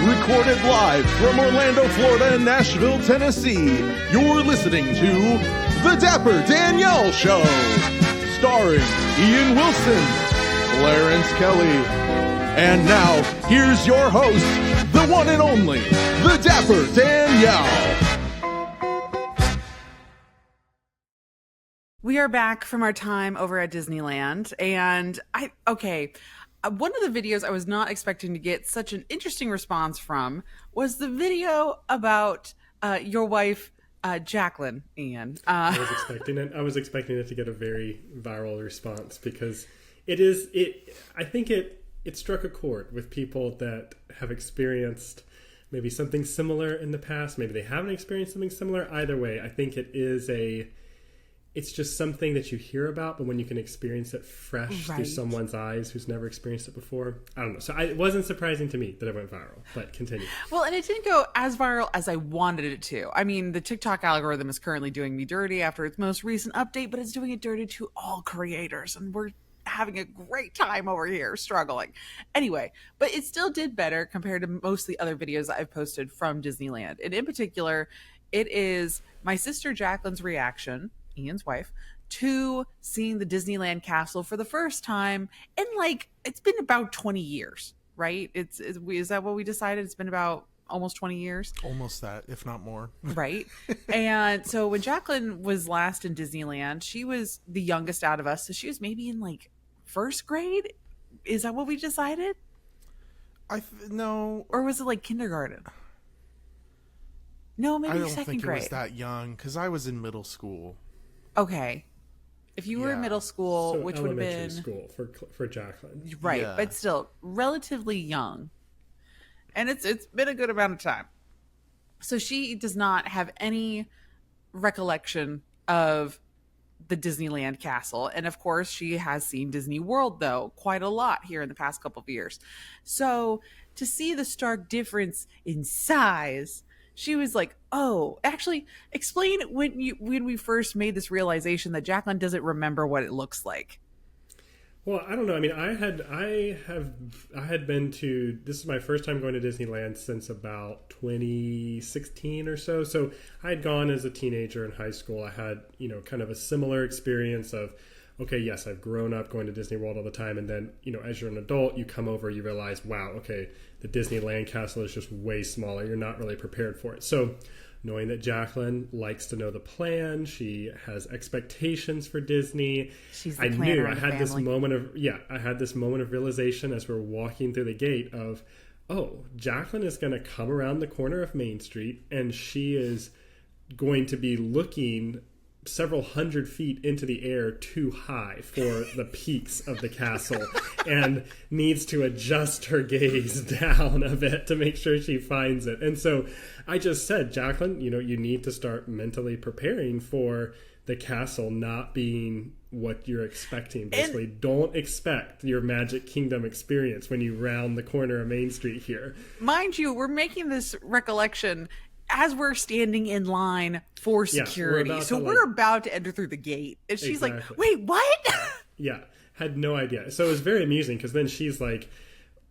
Recorded live from Orlando, Florida and Nashville, Tennessee, you're listening to The Dapper Danielle Show. Starring Ian Wilson, Clarence Kelly. And now, here's your host, the one and only, The Dapper Danielle. We are back from our time over at Disneyland, and one of the videos I was not expecting to get such an interesting response from was the video about your wife, Jacqueline, Ian. I was expecting it. I was expecting it to get a very viral response because I think it struck a chord with people that have experienced maybe something similar in the past. Maybe they haven't experienced something similar. Either way, I think it's just something that you hear about, but when you can experience it fresh through someone's eyes who's never experienced it before, I don't know. So it wasn't surprising to me that it went viral, but continue. Well, and it didn't go as viral as I wanted it to. I mean, the TikTok algorithm is currently doing me dirty after its most recent update, but it's doing it dirty to all creators, and we're having a great time over here struggling. Anyway, but it still did better compared to most of the other videos that I've posted from Disneyland. And in particular, it is my sister Jacqueline's reaction, Ian's wife, to seeing the Disneyland castle for the first time in it's been about 20 years, right? Is that what we decided? It's been about almost 20 years. Almost that, if not more. Right. And so when Jacqueline was last in Disneyland, she was the youngest out of us. So she was maybe in first grade. Is that what we decided? No. Or was it kindergarten? No, maybe second grade. I don't think it was that young because I was in middle school. Okay. If you were in middle school, which would have been school for Jacqueline. Right, but still relatively young. And it's been a good amount of time. So she does not have any recollection of the Disneyland castle. And of course, she has seen Disney World, though, quite a lot here in the past couple of years. So to see the stark difference in size, she was like, oh, actually, explain when we first made this realization that Jacqueline doesn't remember what it looks like. Well, I don't know. I mean, I had been to, this is my first time going to Disneyland since about 2016 or so. So I had gone as a teenager in high school. I had, kind of a similar experience of, okay, yes, I've grown up going to Disney World all the time. And then, as you're an adult, you come over, you realize, wow, okay, the Disneyland castle is just way smaller. You're not really prepared for it. So knowing that Jacqueline likes to know the plan, she has expectations for Disney. She's the planner of the family. I had this moment of realization as we're walking through the gate of, oh, Jacqueline is going to come around the corner of Main Street and she is going to be looking several hundred feet into the air too high for the peaks of the castle and needs to adjust her gaze down a bit to make sure she finds it. And so I just said, Jacqueline, you need to start mentally preparing for the castle not being what you're expecting. Basically, don't expect your Magic Kingdom experience when you round the corner of Main Street here. Mind you, we're making this recollection as we're standing in line for security. We're about to enter through the gate. And she's like, wait, what? Yeah, had no idea. So it was very amusing because then she's like,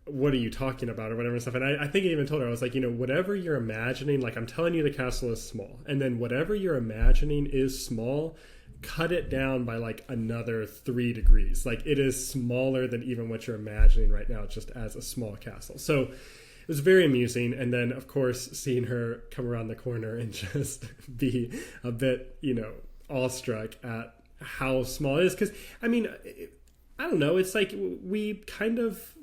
what are you talking about or whatever and stuff. And I think I even told her, I was like, whatever you're imagining, I'm telling you the castle is small. And then whatever you're imagining is small, cut it down by another 3 degrees. It is smaller than even what you're imagining right now, just as a small castle. So it was very amusing. And then, of course, seeing her come around the corner and just be a bit, awestruck at how small it is. Because, I mean, I don't know. It's we kind of,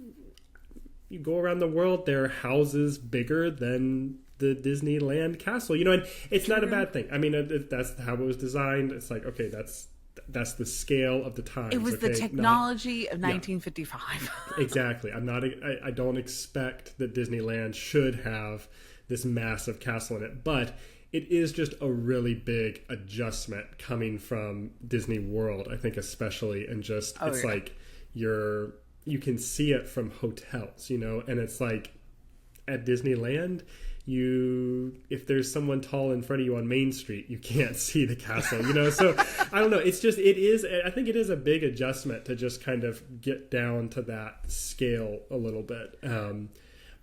you go around the world, there are houses bigger than the Disneyland castle, and it's not a bad thing. I mean, that's how it was designed. It's okay, that's the scale of the times. It was the technology of 1955. Exactly. I don't expect that Disneyland should have this massive castle in it, but it is just a really big adjustment coming from Disney World, I think, especially, and just you can see it from hotels, and it's at Disneyland, if there's someone tall in front of you on Main Street, you can't see the castle, so I don't know. It's just, I think it is a big adjustment to just kind of get down to that scale a little bit.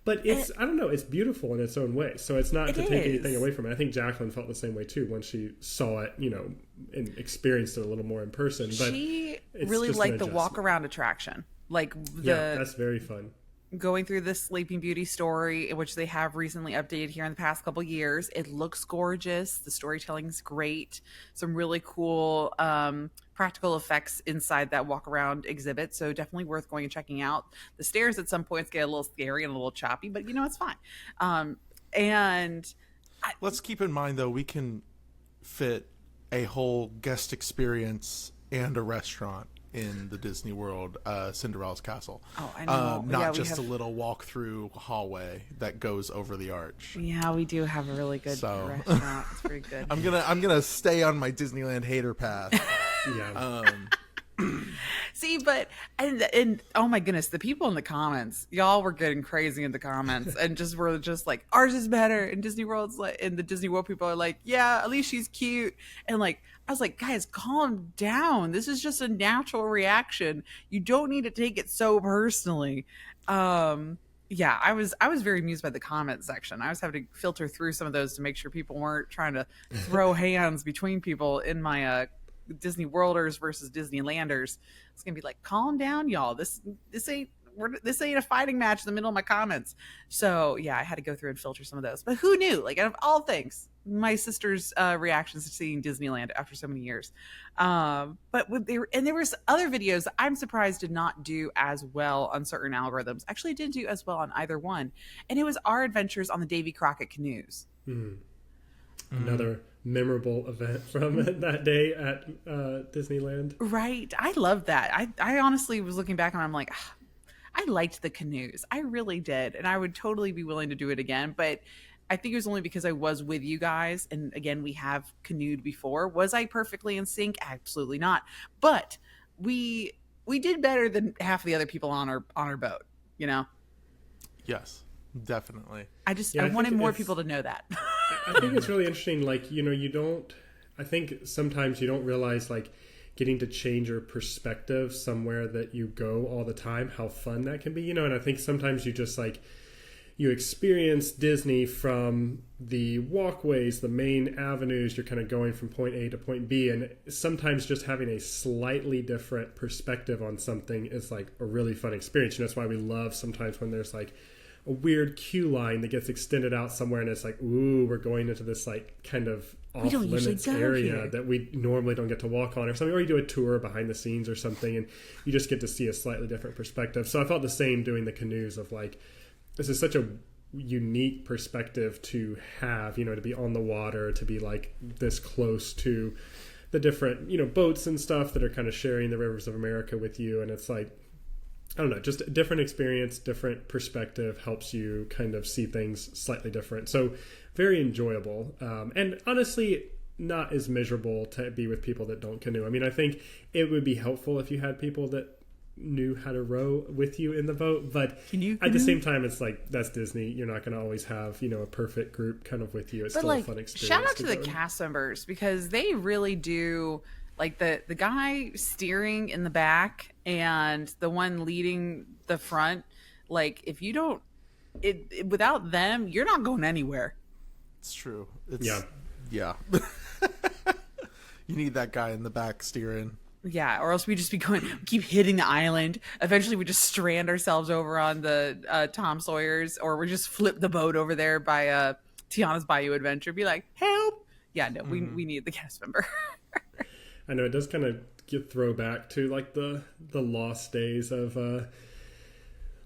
But it's, I don't know, it's beautiful in its own way. So it's not to take anything away from it. I think Jacqueline felt the same way too when she saw it, you know, and experienced it a little more in person. But she really liked the walk around attraction. Like that's very fun. Going through this Sleeping Beauty story, which they have recently updated here in the past couple years. It looks gorgeous. The storytelling is great. Some really cool practical effects inside that walk around exhibit. So definitely worth going and checking out. The stairs at some points get a little scary and a little choppy, but you know, it's fine. Let's keep in mind though, we can fit a whole guest experience and a restaurant in the Disney World Cinderella's Castle. Oh, I know. Not just a little walk-through hallway that goes over the arch. Yeah, we do have a really good restaurant. It's pretty good. I'm gonna stay on my Disneyland hater path. Yeah. See, but and oh my goodness, the people in the comments, y'all were getting crazy in the comments, and were just like, ours is better. And Disney World's like, and the Disney World people are like, yeah, at least she's cute. And like, I was like, guys, calm down. This is just a natural reaction. You don't need to take it so personally. Yeah, I was very amused by the comment section. I was having to filter through some of those to make sure people weren't trying to throw hands between people in my Disney Worlders versus Disneylanders. It's gonna be like, calm down, y'all. This ain't a fighting match in the middle of my comments. So yeah, I had to go through and filter some of those. But who knew? Like, out of all things, my sister's reactions to seeing Disneyland after so many years. But there was other videos I'm surprised did not do as well on certain algorithms. Actually, it didn't do as well on either one. And it was our adventures on the Davy Crockett canoes. Another memorable event from that day at Disneyland. Right. I love that. I honestly was looking back and I'm like, I liked the canoes. I really did. And I would totally be willing to do it again. But I think it was only because I was with you guys. And again, we have canoed before. Was I perfectly in sync? Absolutely not. But we did better than half of the other people on our boat, you know? Yes, definitely. I wanted more people to know that. I think it's really interesting. Like, you know, I think sometimes you don't realize, like, getting to change your perspective somewhere that you go all the time, how fun that can be, you know? And I think sometimes you just, like, you experience Disney from the walkways, the main avenues, you're kind of going from point A to point B, and sometimes just having a slightly different perspective on something is, like, a really fun experience. And that's why we love sometimes when there's, like, a weird queue line that gets extended out somewhere, and it's like, ooh, we're going into this, like, kind of off limits area that we normally don't get to walk on or something, or you do a tour behind the scenes or something, and you just get to see a slightly different perspective. So I felt the same doing the canoes of, like, this is such a unique perspective to have, you know, to be on the water, to be, like, this close to the different, you know, boats and stuff that are kind of sharing the rivers of America with you. And it's like, I don't know, just a different experience, different perspective helps you kind of see things slightly different. So very enjoyable. And honestly, not as miserable to be with people that don't canoe. I mean, I think it would be helpful if you had people that knew how to row with you in the boat, but at the same time, it's like, that's Disney. You're not going to always have, you know, a perfect group kind of with you. It's still, like, a fun experience. Shout out to the cast members, because they really do. Like, the guy steering in the back and the one leading the front, like, if you don't, without them, you're not going anywhere. It's true. Yeah. You need that guy in the back steering. Yeah, or else we just keep hitting the island. Eventually we just strand ourselves over on the Tom Sawyer's, or we just flip the boat over there by Tiana's Bayou Adventure. Be like, help! Yeah, no, we need the cast member. I know it does kind of throw back to, like, the lost days of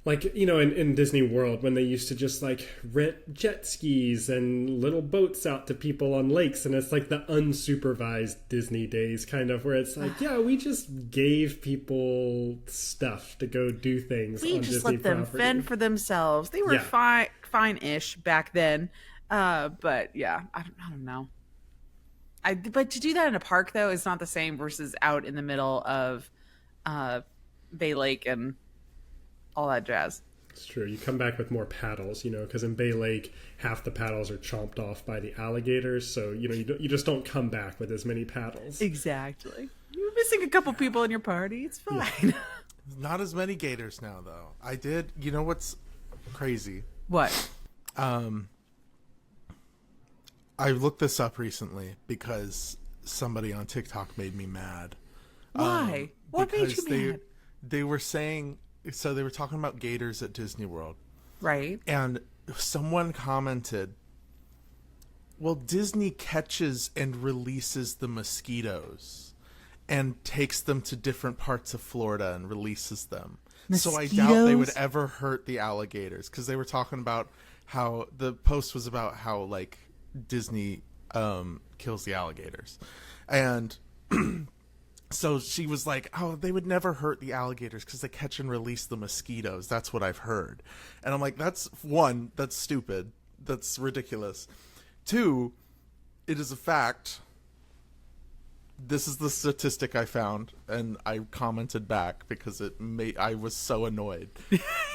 like, you know, in Disney World, when they used to just, like, rent jet skis and little boats out to people on lakes, and it's like the unsupervised Disney days, kind of, where it's like, yeah, we just gave people stuff to go do things. We just let them fend for themselves. They were fine-ish back then, but yeah, I don't know. But to do that in a park, though, is not the same versus out in the middle of Bay Lake and all that jazz. It's true. You come back with more paddles, you know, because in Bay Lake, half the paddles are chomped off by the alligators. So, you know, you just don't come back with as many paddles. Exactly. You're missing a couple people in your party. It's fine. Yeah. Not as many gators now, though. You know what's crazy? What? I looked this up recently because somebody on TikTok made me mad. Why? What made you mad? They were saying, so they were talking about gators at Disney World. Right. And someone commented, well, Disney catches and releases the mosquitoes and takes them to different parts of Florida and releases them. Mosquitoes? So I doubt they would ever hurt the alligators, because they were talking about how the post was about how like Disney kills the alligators. And so she was like, oh, they would never hurt the alligators because they catch and release the mosquitoes. That's what I've heard. And I'm like, that's stupid. That's ridiculous. 2, it is a fact. This is the statistic I found, and I commented back because I was so annoyed.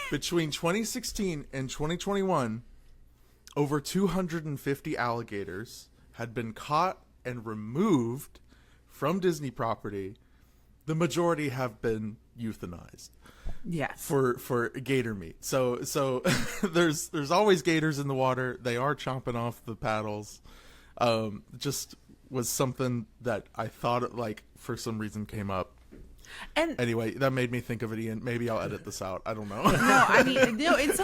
Between 2016 and 2021, over 250 alligators had been caught and removed from Disney property. The majority have been euthanized. Yes. For gator meat. So there's always gators in the water. They are chomping off the paddles. Just was something that I thought, like, for some reason came up. And anyway, that made me think of it, Ian. Maybe I'll edit this out. I don't know. No, I mean, it's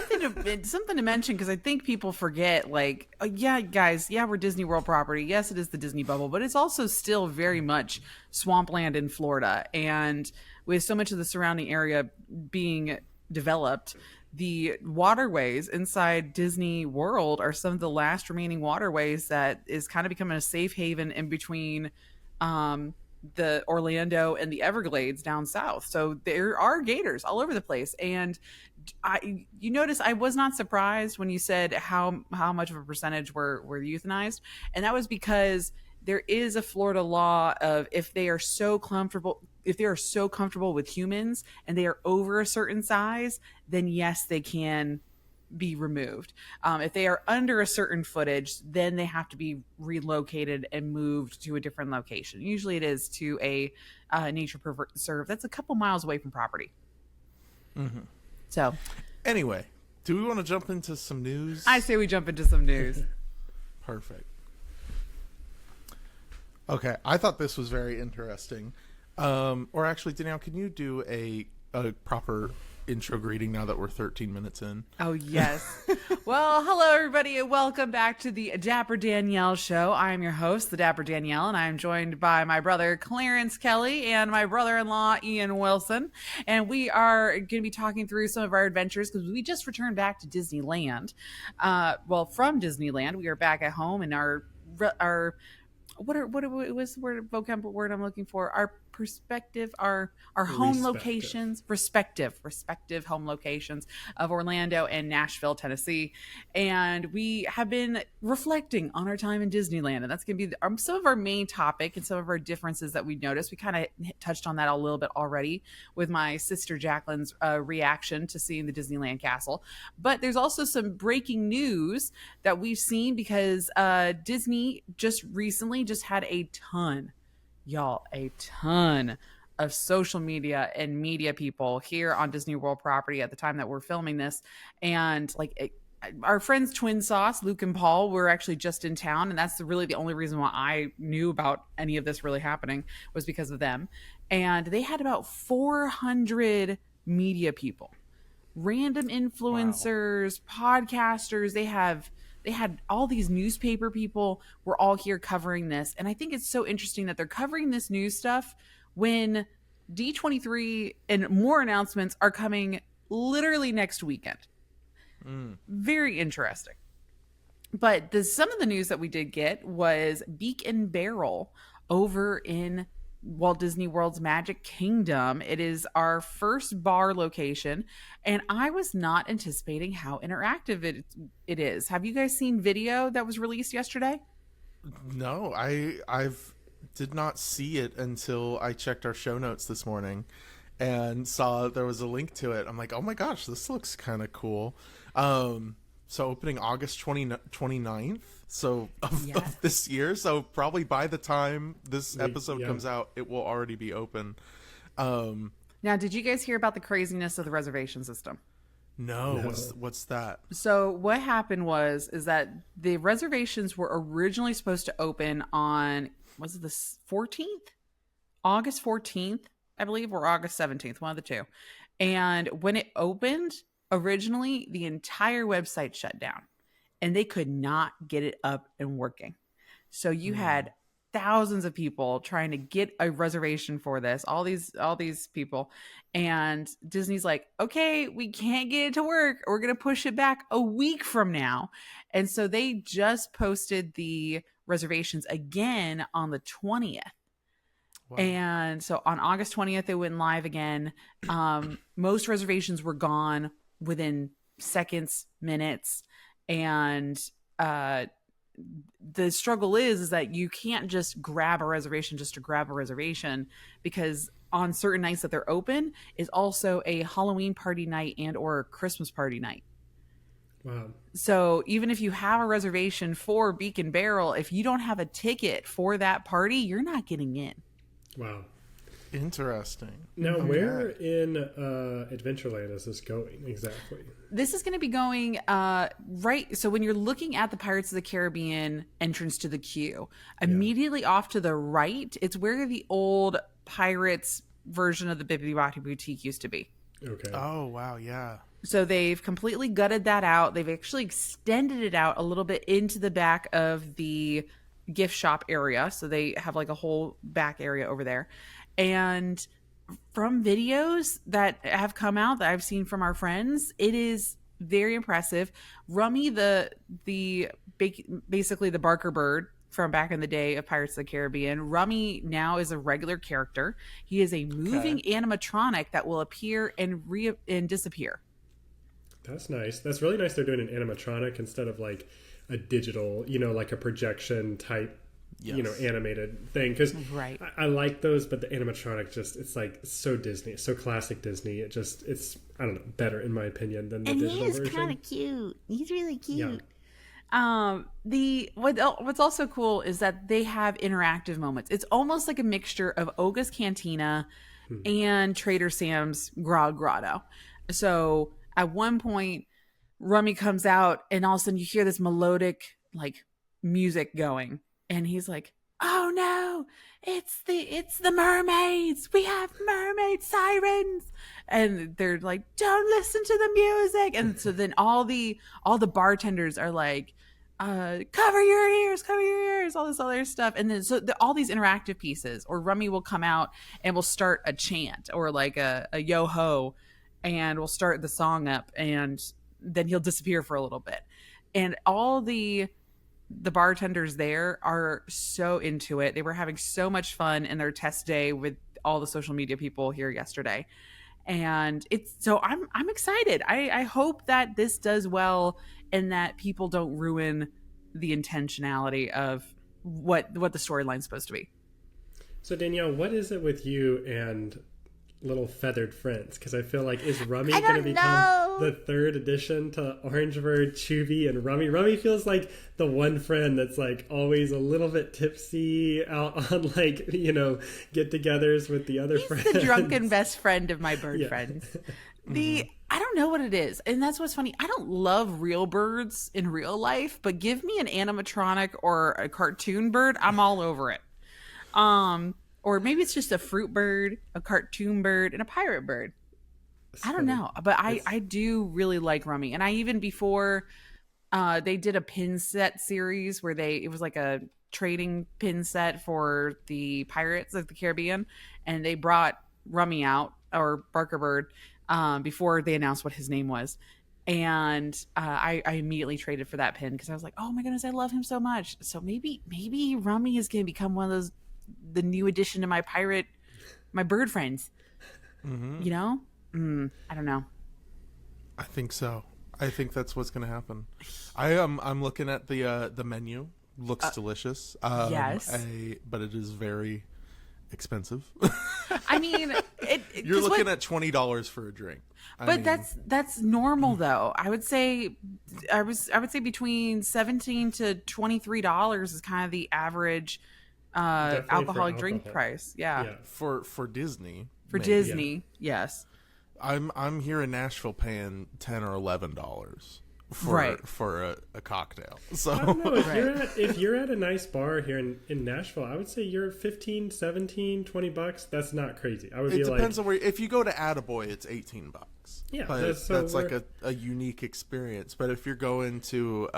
something to mention, because I think people forget, like, yeah, guys, yeah, we're Disney World property. Yes, it is the Disney bubble, but it's also still very much swampland in Florida. And with so much of the surrounding area being developed, the waterways inside Disney World are some of the last remaining waterways that is kind of becoming a safe haven in between the Orlando and the Everglades down south. So there are gators all over the place. And you notice I was not surprised when you said how much of a percentage were euthanized. And that was because there is a Florida law of if they are so comfortable with humans and they are over a certain size, then yes, they can be removed. If they are under a certain footage, then they have to be relocated and moved to a different location. Usually it is to a nature preserve that's a couple miles away from property. Mm-hmm. So anyway, do we want to jump into some news? I say we jump into some news. Perfect. Okay, I thought this was very interesting. Or actually, Danielle, can you do a proper intro greeting now that we're 13 minutes in? Oh, yes. Well, hello, everybody, and welcome back to the Dapper Danielle Show. I am your host, the Dapper Danielle, and I am joined by my brother, Clarence Kelly, and my brother-in-law, Ian Wilson. And we are going to be talking through some of our adventures because we just returned back to Disneyland. From Disneyland, we are back at home in our what was the vocab word I'm looking for? Our perspective, our home locations, respective home locations of Orlando and Nashville, Tennessee. And we have been reflecting on our time in Disneyland. And that's going to be some of our main topic and some of our differences that we noticed. We kind of touched on that a little bit already with my sister Jacqueline's reaction to seeing the Disneyland castle. But there's also some breaking news that we've seen because Disney just recently had a ton of social media and media people here on Disney World property at the time that we're filming this. And our friends Twin Sauce, Luke and Paul, were actually just in town. And that's really the only reason why I knew about any of this really happening was because of them. And they had about 400 media people, random influencers, podcasters. They had all these newspaper people were all here covering this. And I think it's so interesting that they're covering this news stuff when D23 and more announcements are coming literally next weekend. Very interesting. But some of the news that we did get was Beak and Barrel over in Walt Disney World's Magic Kingdom. It is our first bar location, and I was not anticipating how interactive it is. Have you guys seen video that was released yesterday? No, I've did not see it until I checked our show notes this morning and saw there was a link to it. I'm like, oh my gosh, this looks kind of cool. So opening August 29th of this year. So probably by the time this episode comes out, it will already be open. Now, did you guys hear about the craziness of the reservation system? No, No. what's that? So what happened is that the reservations were originally supposed to open on, was it the 14th? August 14th, I believe, or August 17th, one of the two. And when it opened, originally the entire website shut down and they could not get it up and working. So you had thousands of people trying to get a reservation for this, all these people, and Disney's like, okay, we can't get it to work, we're gonna push it back a week from now. And so they just posted the reservations again on the 20th. Wow. And so on August 20th it went live again. Most reservations were gone within seconds, minutes, and the struggle is that you can't just grab a reservation just to grab a reservation, because on certain nights that they're open is also a Halloween party night and or a Christmas party night. Wow. So even if you have a reservation for Beacon Barrel, if you don't have a ticket for that party, you're not getting in. Wow. Interesting. Now, where in Adventureland is this going exactly? This is going to be going right. So when you're looking at the Pirates of the Caribbean entrance to the queue, immediately off to the right, it's where the old Pirates version of the Bibbidi Bobbidi Boutique used to be. Okay. Oh, wow, yeah. So they've completely gutted that out. They've actually extended it out a little bit into the back of the gift shop area. So they have like a whole back area over there. And from videos that have come out that I've seen from our friends, it is very impressive. Rummy, basically the Barker Bird from back in the day of Pirates of the Caribbean, Rummy now is a regular character. He is a moving animatronic that will appear and disappear. That's nice. That's really nice they're doing an animatronic instead of like a digital, like a projection type, animated thing. Because Right. I like those, but the animatronic it's like so Disney, so classic Disney. It's I don't know, better in my opinion than the digital version. And he's kind of cute. He's really cute. Yeah. What's also cool is that they have interactive moments. It's almost like a mixture of Oga's Cantina and Trader Sam's Grog Grotto. So at one point, Rummy comes out and all of a sudden you hear this melodic like music going, and he's like, "Oh no, it's the mermaids. We have mermaid sirens." And they're like, "Don't listen to the music." And so then all the bartenders are like, cover your ears, all this other stuff. And then all these interactive pieces, or Rummy will come out and will start a chant or like a yo-ho, and we'll start the song up, and then he'll disappear for a little bit. And all the bartenders there are so into it. They were having so much fun in their test day with all the social media people here yesterday. And I'm excited. I hope that this does well and that people don't ruin the intentionality of what the storyline's supposed to be. So Danielle, what is it with you and little feathered friends? Because I feel like, is Rummy going to become the third addition to Orangebird, Chubby, and Rummy? Rummy feels like the one friend that's like always a little bit tipsy out on like, get-togethers with the other friends. He's the drunken best friend of my bird friends. I don't know what it is. And that's what's funny. I don't love real birds in real life, but give me an animatronic or a cartoon bird, I'm all over it. Or maybe it's just a fruit bird, a cartoon bird, and a pirate bird. I don't know. But I do really like Rummy. And I even before they did a pin set series where it was like a trading pin set for the Pirates of the Caribbean. And they brought Rummy out, or Barker Bird, before they announced what his name was. And I immediately traded for that pin because I was like, oh my goodness, I love him so much. So maybe Rummy is going to become one of the new addition to my bird friends. I don't know. I think so. I think that's what's going to happen. I'm looking at the menu. Looks delicious. Yes, but it is very expensive. I mean, you're looking at $20 for a drink. But that's normal though. I would say between $17 to $23 is kind of the average alcoholic drink price. Yeah. For Disney. For Disney, yes. I'm here in Nashville paying $10 or $11 for a cocktail. So I don't know, if you're at a nice bar here in Nashville, I would say you're 15, 17, $20. That's not crazy. I would it depends on where. If you go to Attaboy, it's $18. Yeah, but that's like a unique experience. But if you're going to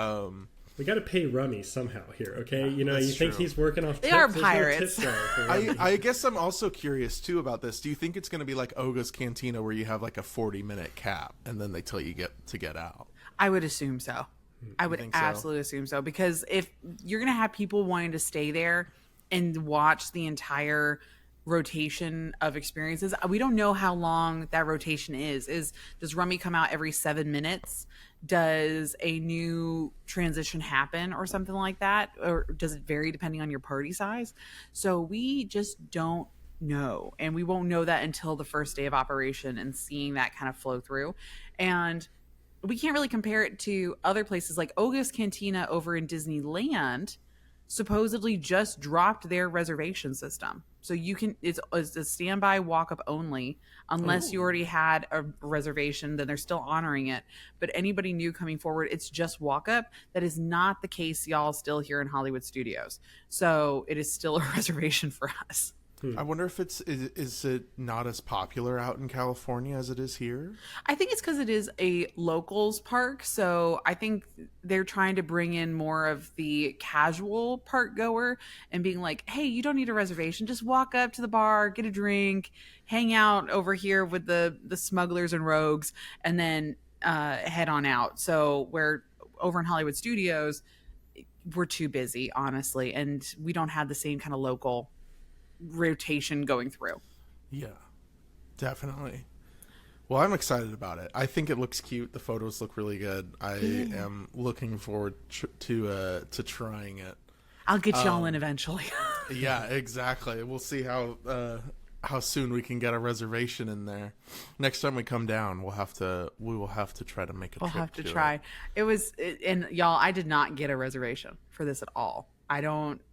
we got to pay Rummy somehow here, okay? You know, That's think true. he's working off tips? They are There's pirates. No tips for Rummy. I guess I'm also curious too about this. Do you think it's going to be like Oga's Cantina, where you have like a 40-minute cap and then they tell you get out? I would assume so. I would think so? absolutely assume so, because if you're going to have people wanting to stay there and watch the entire rotation of experiences, we don't know how long that rotation is. Does Rummy come out every 7 minutes? Does a new transition happen or something like that? Or does it vary depending on your party size? So we just don't know. And we won't know that until the first day of operation and seeing that kind of flow through. And we can't really compare it to other places like Oga's Cantina over in Disneyland supposedly just dropped their reservation system. So you can, it's a standby walk up only, unless you already had a reservation, then they're still honoring it. But anybody new coming forward, it's just walk up. That is not the case, y'all, still here in Hollywood Studios. So it is still a reservation for us. I wonder if is it not as popular out in California as it is here? I think it's because it is a locals park. So I think they're trying to bring in more of the casual park goer and being like, hey, you don't need a reservation. Just walk up to the bar, get a drink, hang out over here with the smugglers and rogues, and then head on out. So we're over in Hollywood Studios, we're too busy, honestly. And we don't have the same kind of local rotation going through. Yeah, definitely. Well, I'm excited about it. I think it looks cute. The photos look really good. I am looking forward to trying it. I'll get y'all in eventually. Yeah, exactly. We'll see how soon we can get a reservation in there. Next time we come down, we will have to try to make a trip. We'll have to try. And y'all, I did not get a reservation for this at all. I'm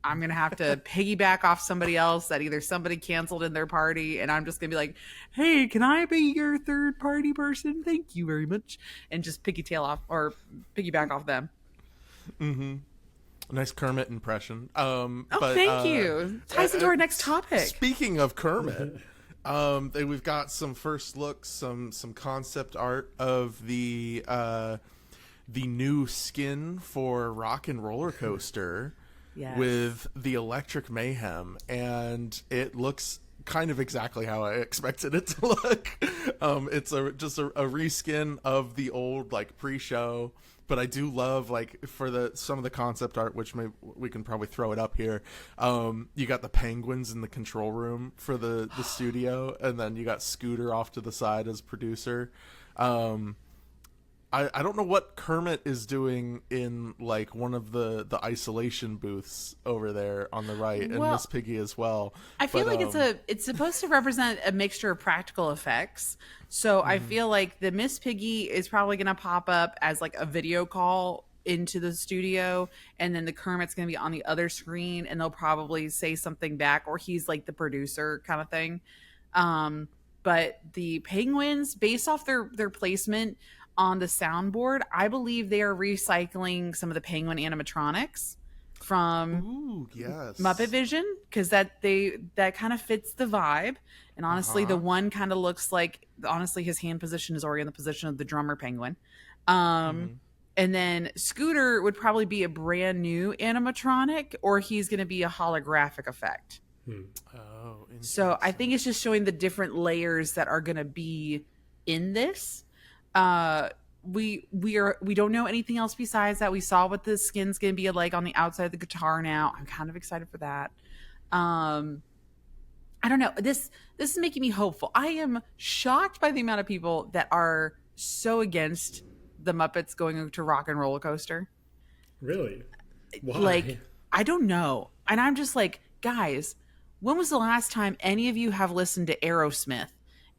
going to have to piggyback off somebody else that either somebody canceled in their party, and I'm just going to be like, hey, can I be your third party person? Thank you very much. And just piggyback off them. Mm-hmm. Nice Kermit impression. Thank you. Ties into our next topic. Speaking of Kermit, we've got some first looks, some concept art of the new skin for Rock and Roller Coaster. Yes. With the Electric Mayhem, and it looks kind of exactly how I expected it to look. It's just a reskin of the old like pre-show, but I do love like for some of the concept art, which we can probably throw it up here. You got the penguins in the control room for the studio, and then you got Scooter off to the side as producer. I don't know what Kermit is doing in like one of the isolation booths over there on the right, and Miss Piggy as well. I feel like it's supposed to represent a mixture of practical effects. So I feel like the Miss Piggy is probably going to pop up as like a video call into the studio, and then the Kermit's going to be on the other screen, and they'll probably say something back, or he's like the producer kind of thing. But the penguins, based off their placement on the soundboard, I believe they are recycling some of the penguin animatronics from Muppet Vision, because that kind of fits the vibe. And honestly, the one kind of looks like, his hand position is already in the position of the drummer penguin. And then Scooter would probably be a brand new animatronic, or he's going to be a holographic effect. Oh, so I think it's just showing the different layers that are going to be in this. We don't know anything else besides that. We saw what the skin's gonna be like on the outside of the guitar now. I'm kind of excited for that. I don't know. This is making me hopeful. I am shocked by the amount of people that are so against the Muppets going to Rock and Roller Coaster. Really? Why? Like, I don't know. And I'm just like, guys, when was the last time any of you have listened to Aerosmith?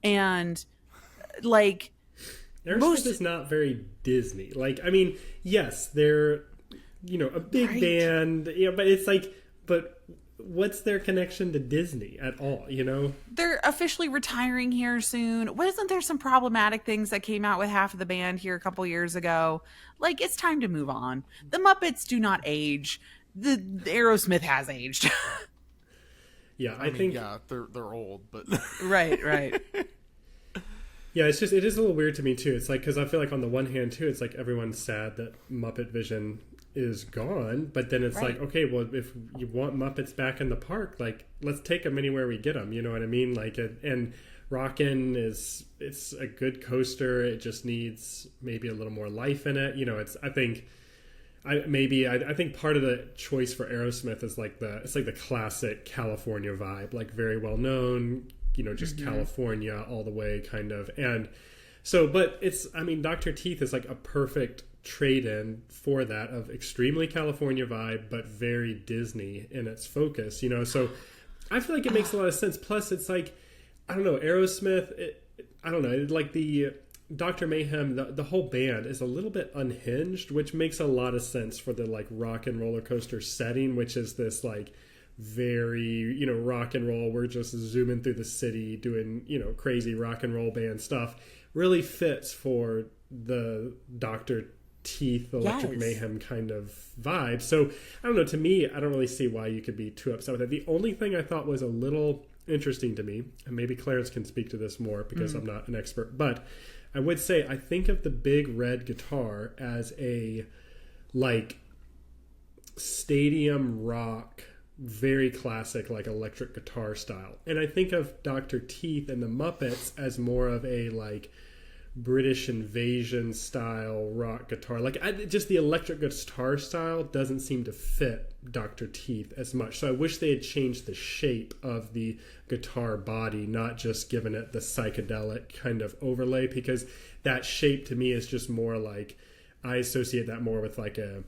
And like, Aerosmith is not very Disney. Like, I mean, yes, they're, a big band, but it's like, but what's their connection to Disney at all, you know? They're officially retiring here soon. Wasn't there some problematic things that came out with half of the band here a couple years ago? Like, it's time to move on. The Muppets do not age. The Aerosmith has aged. Yeah, I mean, think yeah, they're old, but Right. yeah, it is a little weird to me too. It's like, because I feel like on the one hand too, it's like everyone's sad that Muppet Vision is gone, but then it's Right. like, okay, well, if you want Muppets back in the park, like, let's take them anywhere we get them, you know what I mean? Like, and Rockin' it's a good coaster. It just needs maybe a little more life in it, you know. I think part of the choice for Aerosmith is like it's like the classic California vibe, like very well known, you know, just California all the way kind of. And so, but Dr. Teeth is like a perfect trade-in for that, of extremely California vibe, but very Disney in its focus, you know? So I feel like it makes a lot of sense. Plus it's like, I don't know, Aerosmith, I don't know, like the Dr. Mayhem, the whole band is a little bit unhinged, which makes a lot of sense for the like rock and roller coaster setting, which is this like very, you know, rock and roll. We're just zooming through the city doing, you know, crazy rock and roll band stuff. Really fits for the Dr. Teeth, Electric Mayhem kind of vibe. So I don't know, to me, I don't really see why you could be too upset with it. The only thing I thought was a little interesting to me, and maybe Clarence can speak to this more because I'm not an expert, but I would say I think of the big red guitar as a like stadium rock, very classic, like electric guitar style. And I think of Dr. Teeth and the Muppets as more of a like British invasion style rock guitar. Like just the electric guitar style doesn't seem to fit Dr. Teeth as much. So I wish they had changed the shape of the guitar body, not just given it the psychedelic kind of overlay, because that shape to me is just more like, I associate that more with like a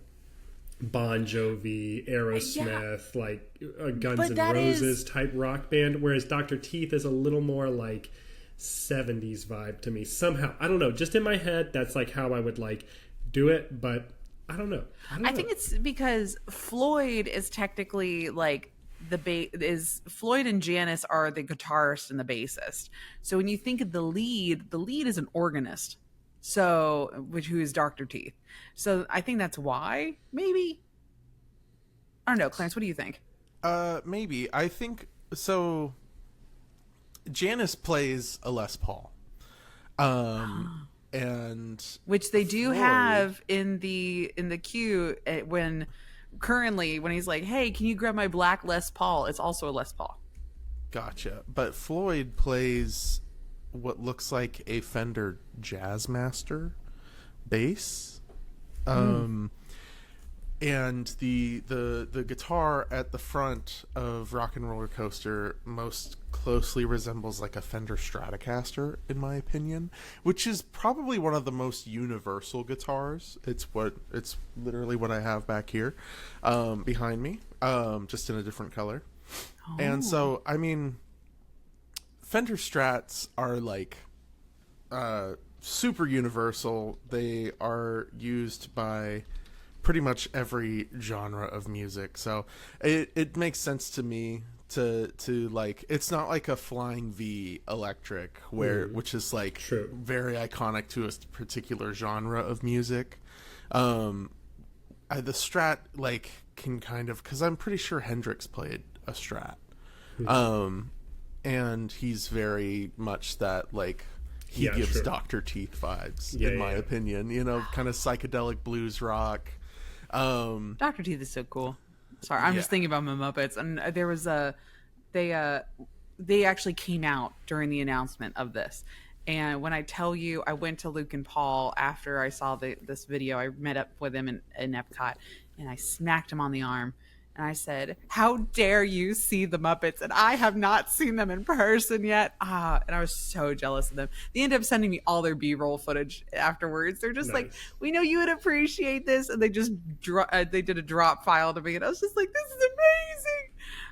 Bon Jovi, Aerosmith, like a Guns N' Roses type rock band, whereas Dr. Teeth is a little more like 70s vibe to me somehow. I don't know, just in my head that's like how I would like do it, but I don't know. I think it's because Floyd is technically like Floyd and Janice are the guitarist and the bassist. So when you think of the lead is an organist. So who is Dr. Teeth. So I think that's why, maybe. I don't know, Clarence, what do you think? Maybe. I think so. Janice plays a Les Paul. And which they do Floyd have in the queue when he's like, hey, can you grab my black Les Paul? It's also a Les Paul. Gotcha. But Floyd plays what looks like a Fender Jazzmaster bass. And the guitar at the front of Rock and Roller Coaster most closely resembles like a Fender Stratocaster, in my opinion, which is probably one of the most universal guitars. It's literally what I have back here, behind me, just in a different color. Oh. And so, I mean, Fender Strats are like super universal. They are used by pretty much every genre of music, so it makes sense to me to like, it's not like a Flying V electric which is like very iconic to a particular genre of music. The Strat like can kind of, because I'm pretty sure Hendrix played a Strat, and he's very much that like he gives Dr. Teeth vibes, in my opinion, you know, kind of psychedelic blues rock. Dr. Teeth is so cool. Sorry, I'm just thinking about my Muppets, and there was they actually came out during the announcement of this, and when I tell you, I went to Luke and Paul after I saw this video. I met up with them in Epcot, and I smacked him on the arm, and I said, "How dare you see the Muppets? And I have not seen them in person yet." And I was so jealous of them. They ended up sending me all their B-roll footage afterwards. They're just like, "We know you would appreciate this," and they just they did a drop file to me, and I was just like, "This is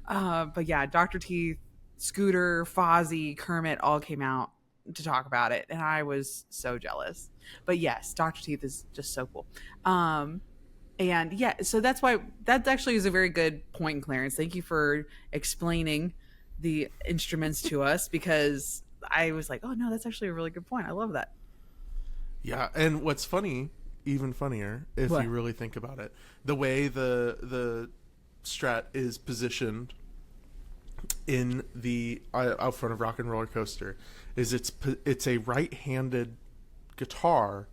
amazing." But yeah, Dr. Teeth, Scooter, Fozzie, Kermit all came out to talk about it, and I was so jealous. But yes, Dr. Teeth is just so cool. And yeah, so that's why that actually is a very good point, Clarence. Thank you for explaining the instruments to us, because I was like, oh no, that's actually a really good point. I love that. Yeah, and what's funny, even funnier, if What? you really think about it, the way the Strat is positioned in the out front of Rock and Roller Coaster is it's a right-handed guitar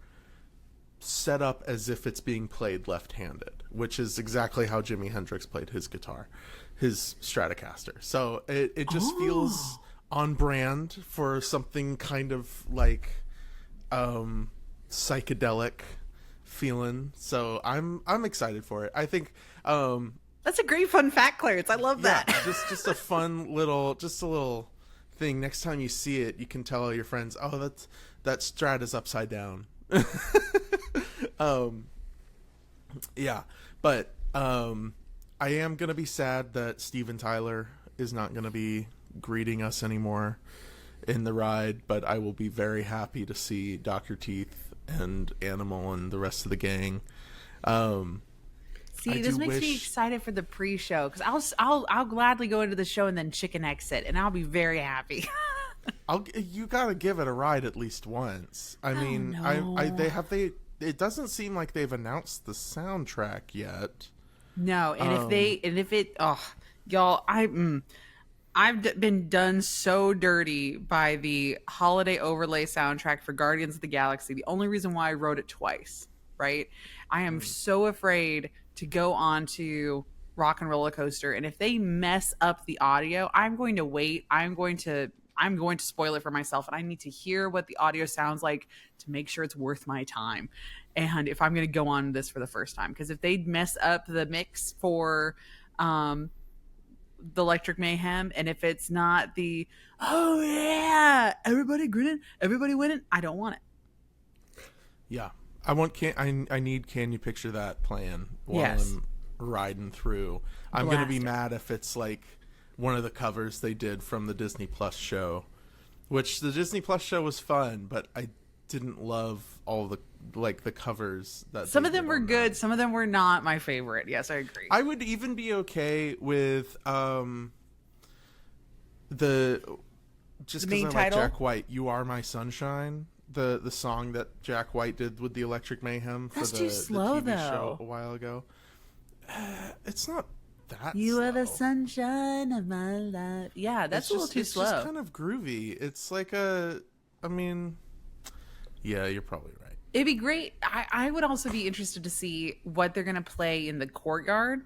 set up as if it's being played left-handed, which is exactly how Jimi Hendrix played his guitar, his Stratocaster. So it just feels on brand for something kind of like psychedelic feeling. So I'm excited for it. I think That's a great fun fact, Clarence. I love that. just a fun little, just a little thing. Next time you see it, you can tell all your friends, oh, that Strat is upside down. Yeah, but I am gonna be sad that Steven Tyler is not gonna be greeting us anymore in the ride, but I will be very happy to see Dr. Teeth and Animal and the rest of the gang. See, this makes me excited for the pre-show, because I'll gladly go into the show and then chicken exit, and I'll be very happy. You gotta give it a ride at least once. I mean, no. It doesn't seem like they've announced the soundtrack yet. No, and y'all, I've been done so dirty by the holiday overlay soundtrack for Guardians of the Galaxy. The only reason why I wrote it twice, right? I am so afraid to go on to Rock and Roller Coaster, and if they mess up the audio, I'm going to wait. I'm going to spoil it for myself, and I need to hear what the audio sounds like to make sure it's worth my time. And if I'm going to go on this for the first time, because if they mess up the mix for the Electric Mayhem, and if it's not the oh yeah, everybody grinning, everybody winning, I don't want it. Yeah, I need Can You Picture That playing while I'm riding through. I'm going to be mad if it's like one of the covers they did from the Disney Plus show, which the Disney Plus show was fun, but I didn't love all the covers that some of them were good, some of them were not my favorite. Yes, I agree. I would even be okay with the just because I like Jack White, You Are My Sunshine, the song that Jack White did with the Electric Mayhem for the TV show a while ago. It's not that You slow. Are the sunshine of my life. Yeah, that's a little too slow. It's just kind of groovy. It's like yeah, you're probably right. It'd be great. I would also be interested to see what they're going to play in the courtyard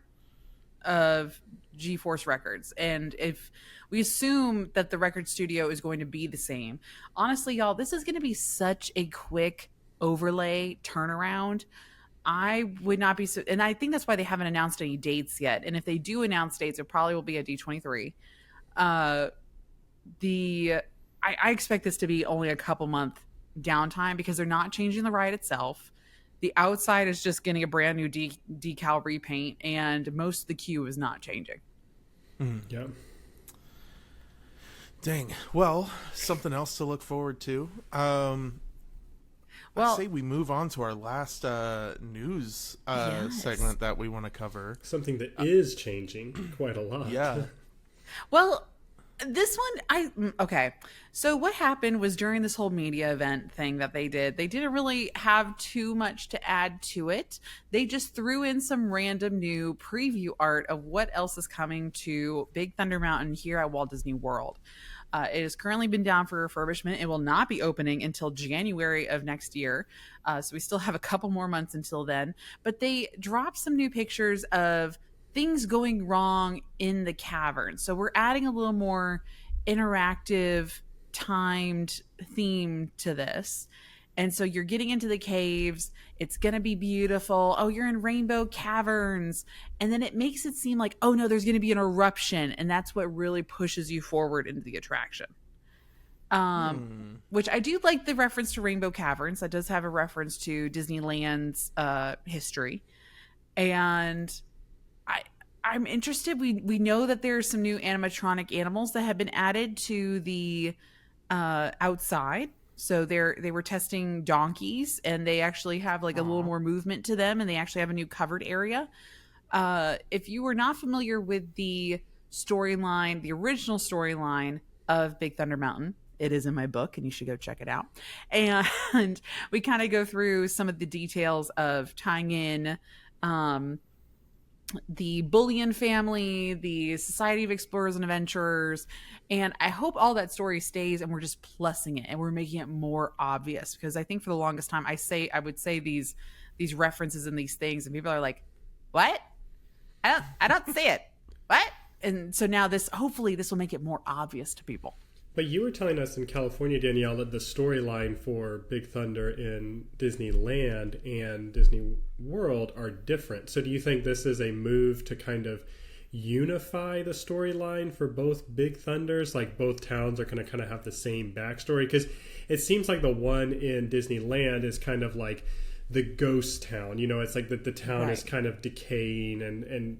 of G-Force Records. And if we assume that the record studio is going to be the same, honestly, y'all, this is going to be such a quick overlay turnaround. I would not be so, and I think that's why they haven't announced any dates yet. And if they do announce dates, it probably will be at D23. I expect this to be only a couple month downtime, because they're not changing the ride itself. The outside is just getting a brand new decal repaint, and most of the queue is not changing. Yeah. Dang. Well, something else to look forward to. I say we move on to our last news segment that we want to cover. Something that is changing quite a lot. Yeah. Well, this one, okay. So what happened was, during this whole media event thing that they didn't really have too much to add to it. They just threw in some random new preview art of what else is coming to Big Thunder Mountain here at Walt Disney World. It has currently been down for refurbishment. It will not be opening until January of next year. So we still have a couple more months until then. But they dropped some new pictures of things going wrong in the cavern. So we're adding a little more interactive, timed theme to this. And so you're getting into the caves. It's going to be beautiful. Oh, you're in Rainbow Caverns. And then it makes it seem like, oh no, there's going to be an eruption. And that's what really pushes you forward into the attraction. Which I do like the reference to Rainbow Caverns. That does have a reference to Disneyland's history. And I'm interested. We know that there's some new animatronic animals that have been added to the outside. So they were testing donkeys, and they actually have like a little more movement to them, and they actually have a new covered area. If you were not familiar with the storyline, the original storyline of Big Thunder Mountain, it is in my book, and you should go check it out. And we kind of go through some of the details of tying in the Bullion family, the Society of Explorers and Adventurers, and I hope all that story stays and we're just plussing it and we're making it more obvious, because I think for the longest time I would say these references and these things and people are like, what? I don't see it. What? And so now hopefully this will make it more obvious to people. But you were telling us in California, Danielle, that the storyline for Big Thunder in Disneyland and Disney World are different. So do you think this is a move to kind of unify the storyline for both Big Thunders? Like both towns are going to kind of have the same backstory? Because it seems like the one in Disneyland is kind of like the ghost town, it's like that the town is kind of decaying and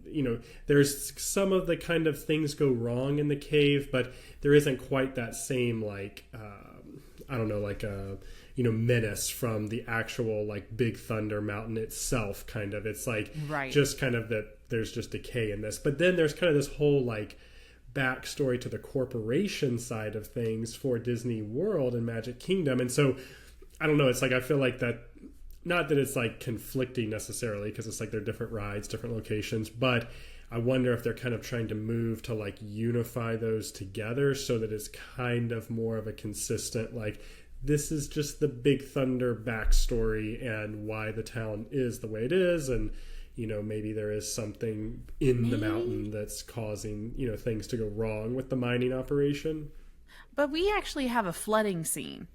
there's some of the kind of things go wrong in the cave, but there isn't quite that same like menace from the actual like Big Thunder Mountain itself. Kind of, it's like just kind of that there's just decay in this, but then there's kind of this whole like backstory to the corporation side of things for Disney World and Magic Kingdom. And so I don't know, it's like I feel like that, not that it's like conflicting necessarily, because it's like they're different rides, different locations, but I wonder if they're kind of trying to move to like unify those together so that it's kind of more of a consistent, like this is just the Big Thunder backstory and why the town is the way it is, and maybe there is something in the mountain that's causing things to go wrong with the mining operation. But we actually have a flooding scene.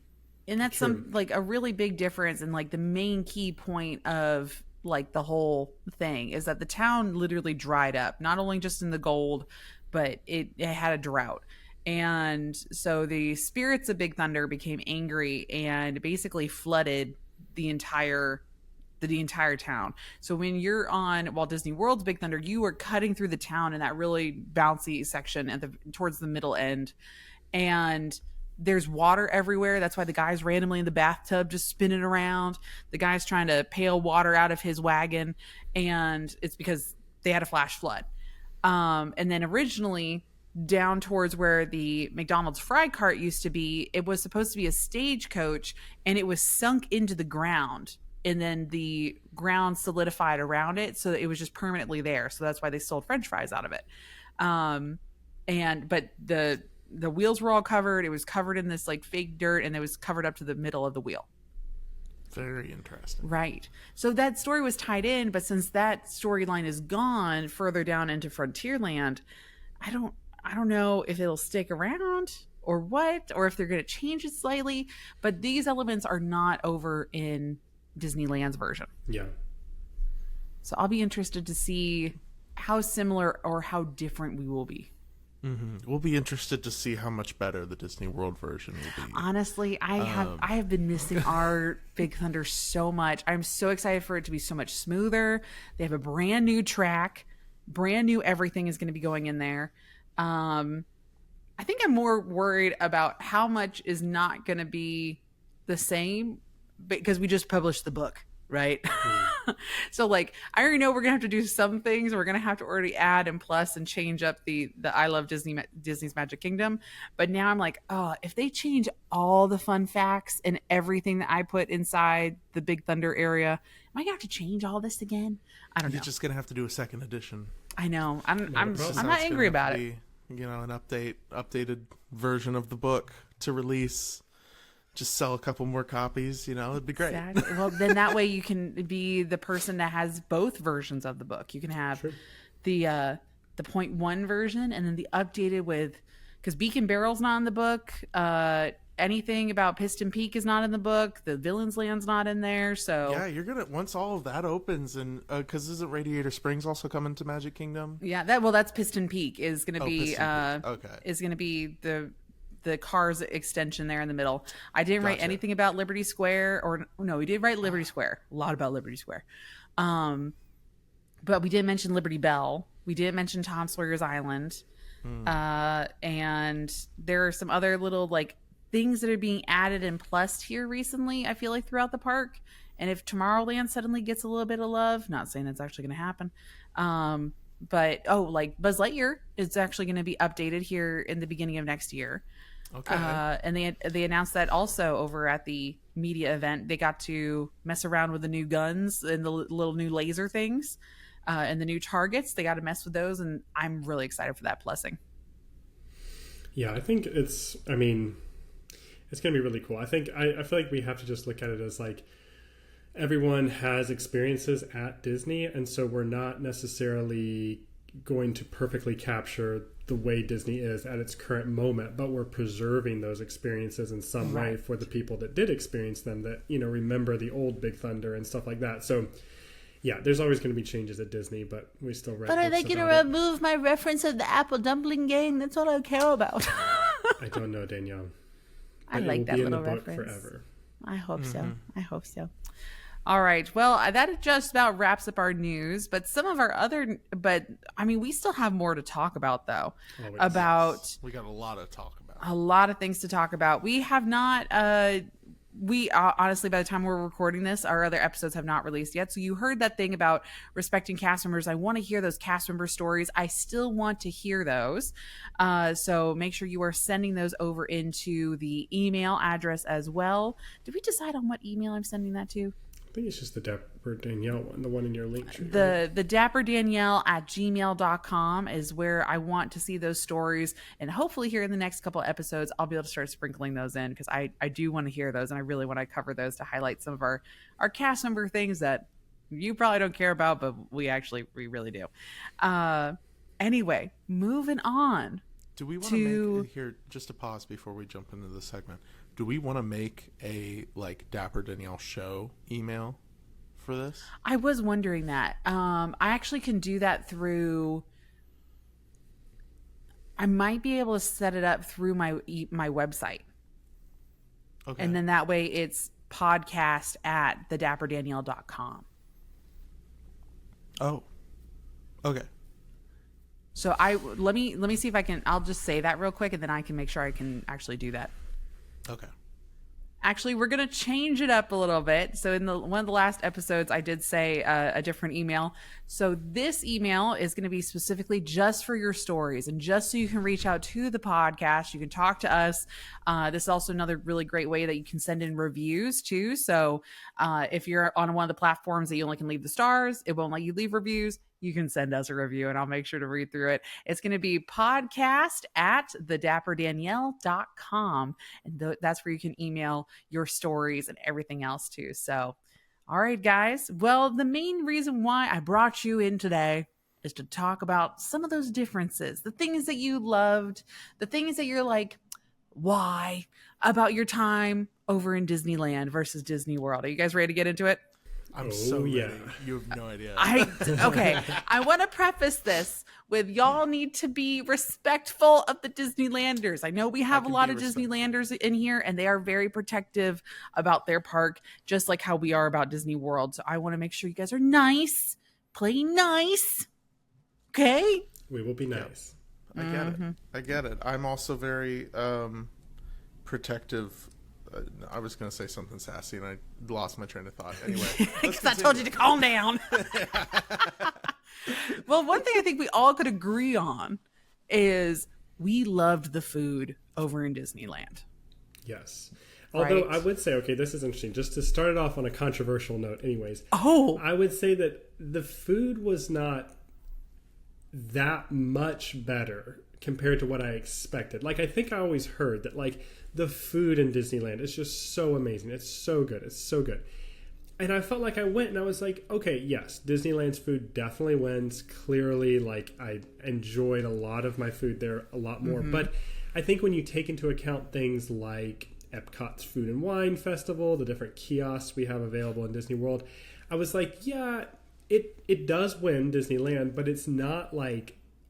And that's a really big difference, and like the main key point of like the whole thing is that the town literally dried up, not only just in the gold, but it had a drought. And so the spirits of Big Thunder became angry and basically flooded the entire town. So when you're on Walt Disney World's Big Thunder, you are cutting through the town in that really bouncy section towards the middle end, and there's water everywhere. That's why the guy's randomly in the bathtub just spinning around. The guy's trying to pail water out of his wagon, and it's because they had a flash flood. And then originally, down towards where the McDonald's fry cart used to be, it was supposed to be a stagecoach, and it was sunk into the ground. And then the ground solidified around it, so it was just permanently there. So that's why they sold French fries out of it. But the wheels were all covered. It was covered in this like fake dirt, and it was covered up to the middle of the wheel. Very interesting. Right. So that story was tied in, but since that storyline is gone further down into Frontierland, I don't know if it'll stick around or what, or if they're going to change it slightly. But these elements are not over in Disneyland's version. Yeah. So I'll be interested to see how similar or how different we will be. Mm-hmm. We'll be interested to see how much better the Disney World version will be. Honestly, I have been missing our Big Thunder so much. I'm so excited for it to be so much smoother. They have a brand new track, brand new everything is going to be going in there. I think I'm more worried about how much is not going to be the same because we just published the book, right? So like I already know we're gonna have to do some things. We're gonna have to already add and plus and change up the I Love Disney's Magic Kingdom. But now I'm like, oh, if they change all the fun facts and everything that I put inside the Big Thunder area, am I gonna have to change all this again? I don't know. You're just gonna have to do a second edition. I know. I'm not angry about it. An updated version of the book to release. Just sell a couple more copies, it'd be great. Exactly. Well, then that way you can be the person that has both versions of the book. You can have the .1 version and then the updated with, because Beacon Barrel's not in the book. Anything about Piston Peak is not in the book. The Villains Land's not in there. So yeah, you're gonna once all of that opens, and because isn't Radiator Springs also coming to Magic Kingdom? Yeah, that's Piston Peak is going to be is going to be the Cars extension there in the middle. I didn't write anything about Liberty Square, or no, we did write Liberty Square. A lot about Liberty Square. But we did mention Liberty Bell. We did mention Tom Sawyer's Island. And there are some other little like things that are being added and plussed here recently, I feel like, throughout the park. And if Tomorrowland suddenly gets a little bit of love, not saying it's actually going to happen, but like Buzz Lightyear is actually going to be updated here in the beginning of next year. Okay. And they announced that also over at the media event. They got to mess around with the new guns and the little new laser things, and the new targets. They got to mess with those, and I'm really excited for that plussing. Yeah, I think it's going to be really cool. I think I feel like we have to just look at it as like everyone has experiences at Disney, and so we're not necessarily going to perfectly capture the way Disney is at its current moment, but we're preserving those experiences in some way for the people that did experience them, that, you know, remember the old Big Thunder and stuff like that. So yeah, there's always going to be changes at Disney, but we still read. But are they going to remove my reference of the Apple Dumpling Gang? That's all I care about. I don't know, Danielle. I like that little reference. Forever. I hope so. I hope so. All right. Well, that just about wraps up our news. But some of our we still have more to talk about, though. Always. We got a lot to talk about. A lot of things to talk about. We have not. Honestly, by the time we're recording this, our other episodes have not released yet. So you heard that thing about respecting cast members. I want to hear those cast member stories. I still want to hear those. So make sure you are sending those over into the email address as well. Did we decide on what email I'm sending that to? I think it's just the Dapper Danielle one, the one in your link tree. The Dapper Danielle at gmail.com is where I want to see those stories. And hopefully here in the next couple of episodes, I'll be able to start sprinkling those in, because I do want to hear those, and I really want to cover those to highlight some of our cast member things that you probably don't care about, but we really do. Anyway, moving on. Do we want to make here, just to pause before we jump into the segment, do we want to make a Dapper Danielle show email for this? I was wondering that. I actually can do that through. I might be able to set it up through my website. Okay. And then that way it's podcast@thedapperdanielle.com. Oh. Okay. So let me see if I can. I'll just say that real quick, and then I can make sure I can actually do that. Okay. Actually, we're going to change it up a little bit. So in one of the last episodes, I did say a different email. So this email is going to be specifically just for your stories, and just so you can reach out to the podcast. You can talk to us. This is also another really great way that you can send in reviews too. So if you're on one of the platforms that you only can leave the stars, it won't let you leave reviews. You can send us a review, and I'll make sure to read through it. It's going to be podcast@thedapperdanielle.com. And that's where you can email your stories and everything else too. So, all right, guys. Well, the main reason why I brought you in today is to talk about some of those differences, the things that you loved, the things that you're like, why, about your time over in Disneyland versus Disney World. Are you guys ready to get into it? I'm so ready. You have no idea. Okay. I want to preface this with y'all need to be respectful of the Disneylanders. I know we have a lot of Disneylanders in here, and they are very protective about their park, just like how we are about Disney World. So I want to make sure you guys are nice, play nice. Okay? We will be nice. I get it. I'm also very protective. I was going to say something sassy, and I lost my train of thought. Anyway, because I told you to calm down. Well, one thing I think we all could agree on is we loved the food over in Disneyland. Yes. Although I would say, okay, this is interesting. Just to start it off on a controversial note, anyways. Oh. I would say that the food was not that much better compared to what I expected. I think I always heard that, the food in Disneyland is just so amazing. It's so good. It's so good. And I felt like I went and I was like, okay, yes, Disneyland's food definitely wins. Clearly, I enjoyed a lot of my food there a lot more. Mm-hmm. But I think when you take into account things like Epcot's Food and Wine Festival, the different kiosks we have available in Disney World, I was like, yeah, it does win Disneyland, but it's not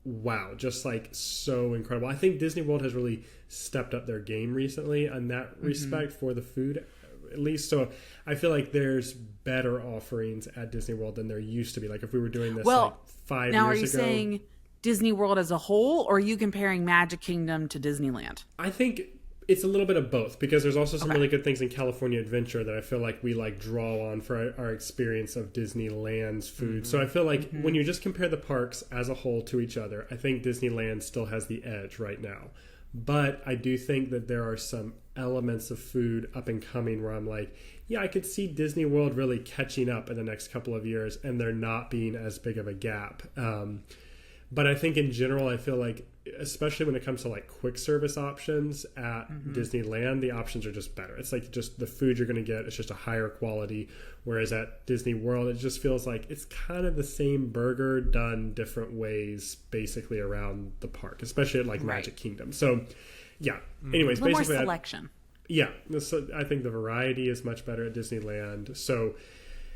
wow, just so incredible. I think Disney World has really stepped up their game recently in that respect for the food, at least. So I feel like there's better offerings at Disney World than there used to be. If we were doing this 5 years ago. Now, are you saying Disney World as a whole, or are you comparing Magic Kingdom to Disneyland? I think It's a little bit of both, because there's also some really good things in California Adventure that I feel like we like draw on for our experience of Disneyland's food. So I feel like when you just compare the parks as a whole to each other, I think Disneyland still has the edge right now. But I do think that there are some elements of food up and coming where I'm like, yeah, I could see Disney World really catching up in the next couple of years and there not being as big of a gap. But I think in general, I feel like, especially when it comes to like quick service options at Disneyland, the options are just better. It's like just the food you're going to get, it's just a higher quality. Whereas at Disney World, it just feels like it's kind of the same burger done different ways basically around the park, especially at like Magic Kingdom. So yeah, anyways, a little basically more selection. So I think the variety is much better at Disneyland. So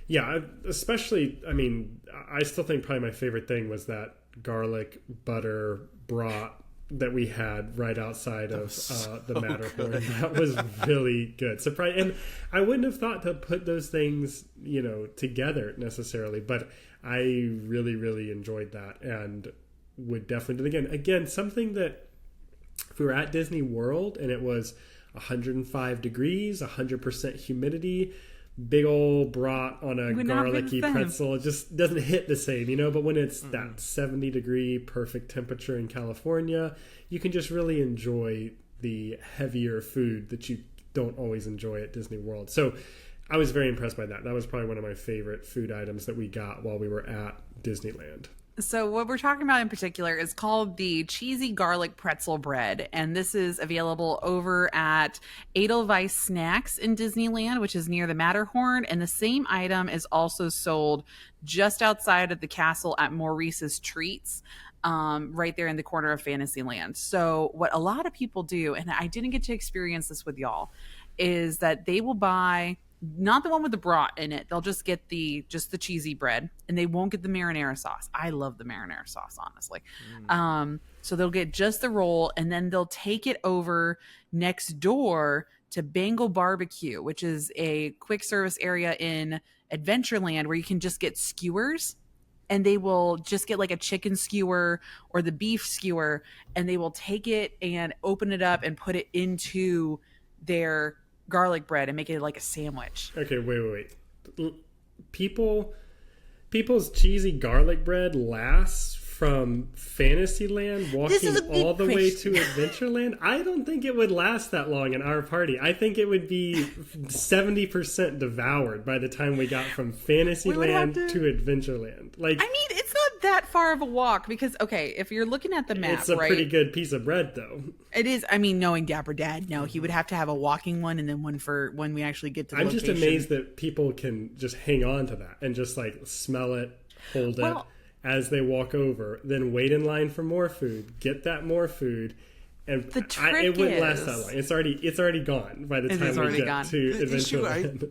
yeah, especially, I mean, I still think probably my favorite thing was that garlic butter brat that we had right outside of the Matterhorn. Good. That was really good. Surprise! And I wouldn't have thought to put those things, together necessarily, but I really, really enjoyed that and would definitely do it again. Again, something that if we were at Disney World and it was 105 degrees, 100% humidity, big old brat on a garlicky pretzel, it just doesn't hit the same, but when it's that 70 degree perfect temperature in California, you can just really enjoy the heavier food that you don't always enjoy at Disney World. So I was very impressed by that. That was probably one of my favorite food items that we got while we were at Disneyland. So what we're talking about in particular is called the cheesy garlic pretzel bread, and this is available over at Edelweiss Snacks in Disneyland, which is near the Matterhorn, and the same item is also sold just outside of the castle at Maurice's Treats, right there in the corner of Fantasyland. So what a lot of people do, and I didn't get to experience this with y'all, is that they will buy not the one with the brat in it. They'll just get the cheesy bread, and they won't get the marinara sauce. I love the marinara sauce, honestly. So they'll get just the roll, and then they'll take it over next door to Bengal Barbecue, which is a quick service area in Adventureland where you can just get skewers, and they will just get like a chicken skewer or the beef skewer, and they will take it and open it up and put it into their garlic bread and make it like a sandwich. Okay, wait. People's cheesy garlic bread lasts from Fantasyland walking all the way to Adventureland. I don't think it would last that long in our party. I think it would be 70% devoured by the time we got from Fantasyland to Adventureland. Like, I mean, it's not that far of a walk because, okay, if you're looking at the map, it's a pretty good piece of bread, though. It is. I mean, knowing Dapper Dad, no, he would have to have a walking one and then one for when we actually get to the location. I'm just amazed that people can just hang on to that and just like smell it, hold it as they walk over, then wait in line for more food, get that more food, and it wouldn't last that long. It's already gone by the time we get to Adventureland.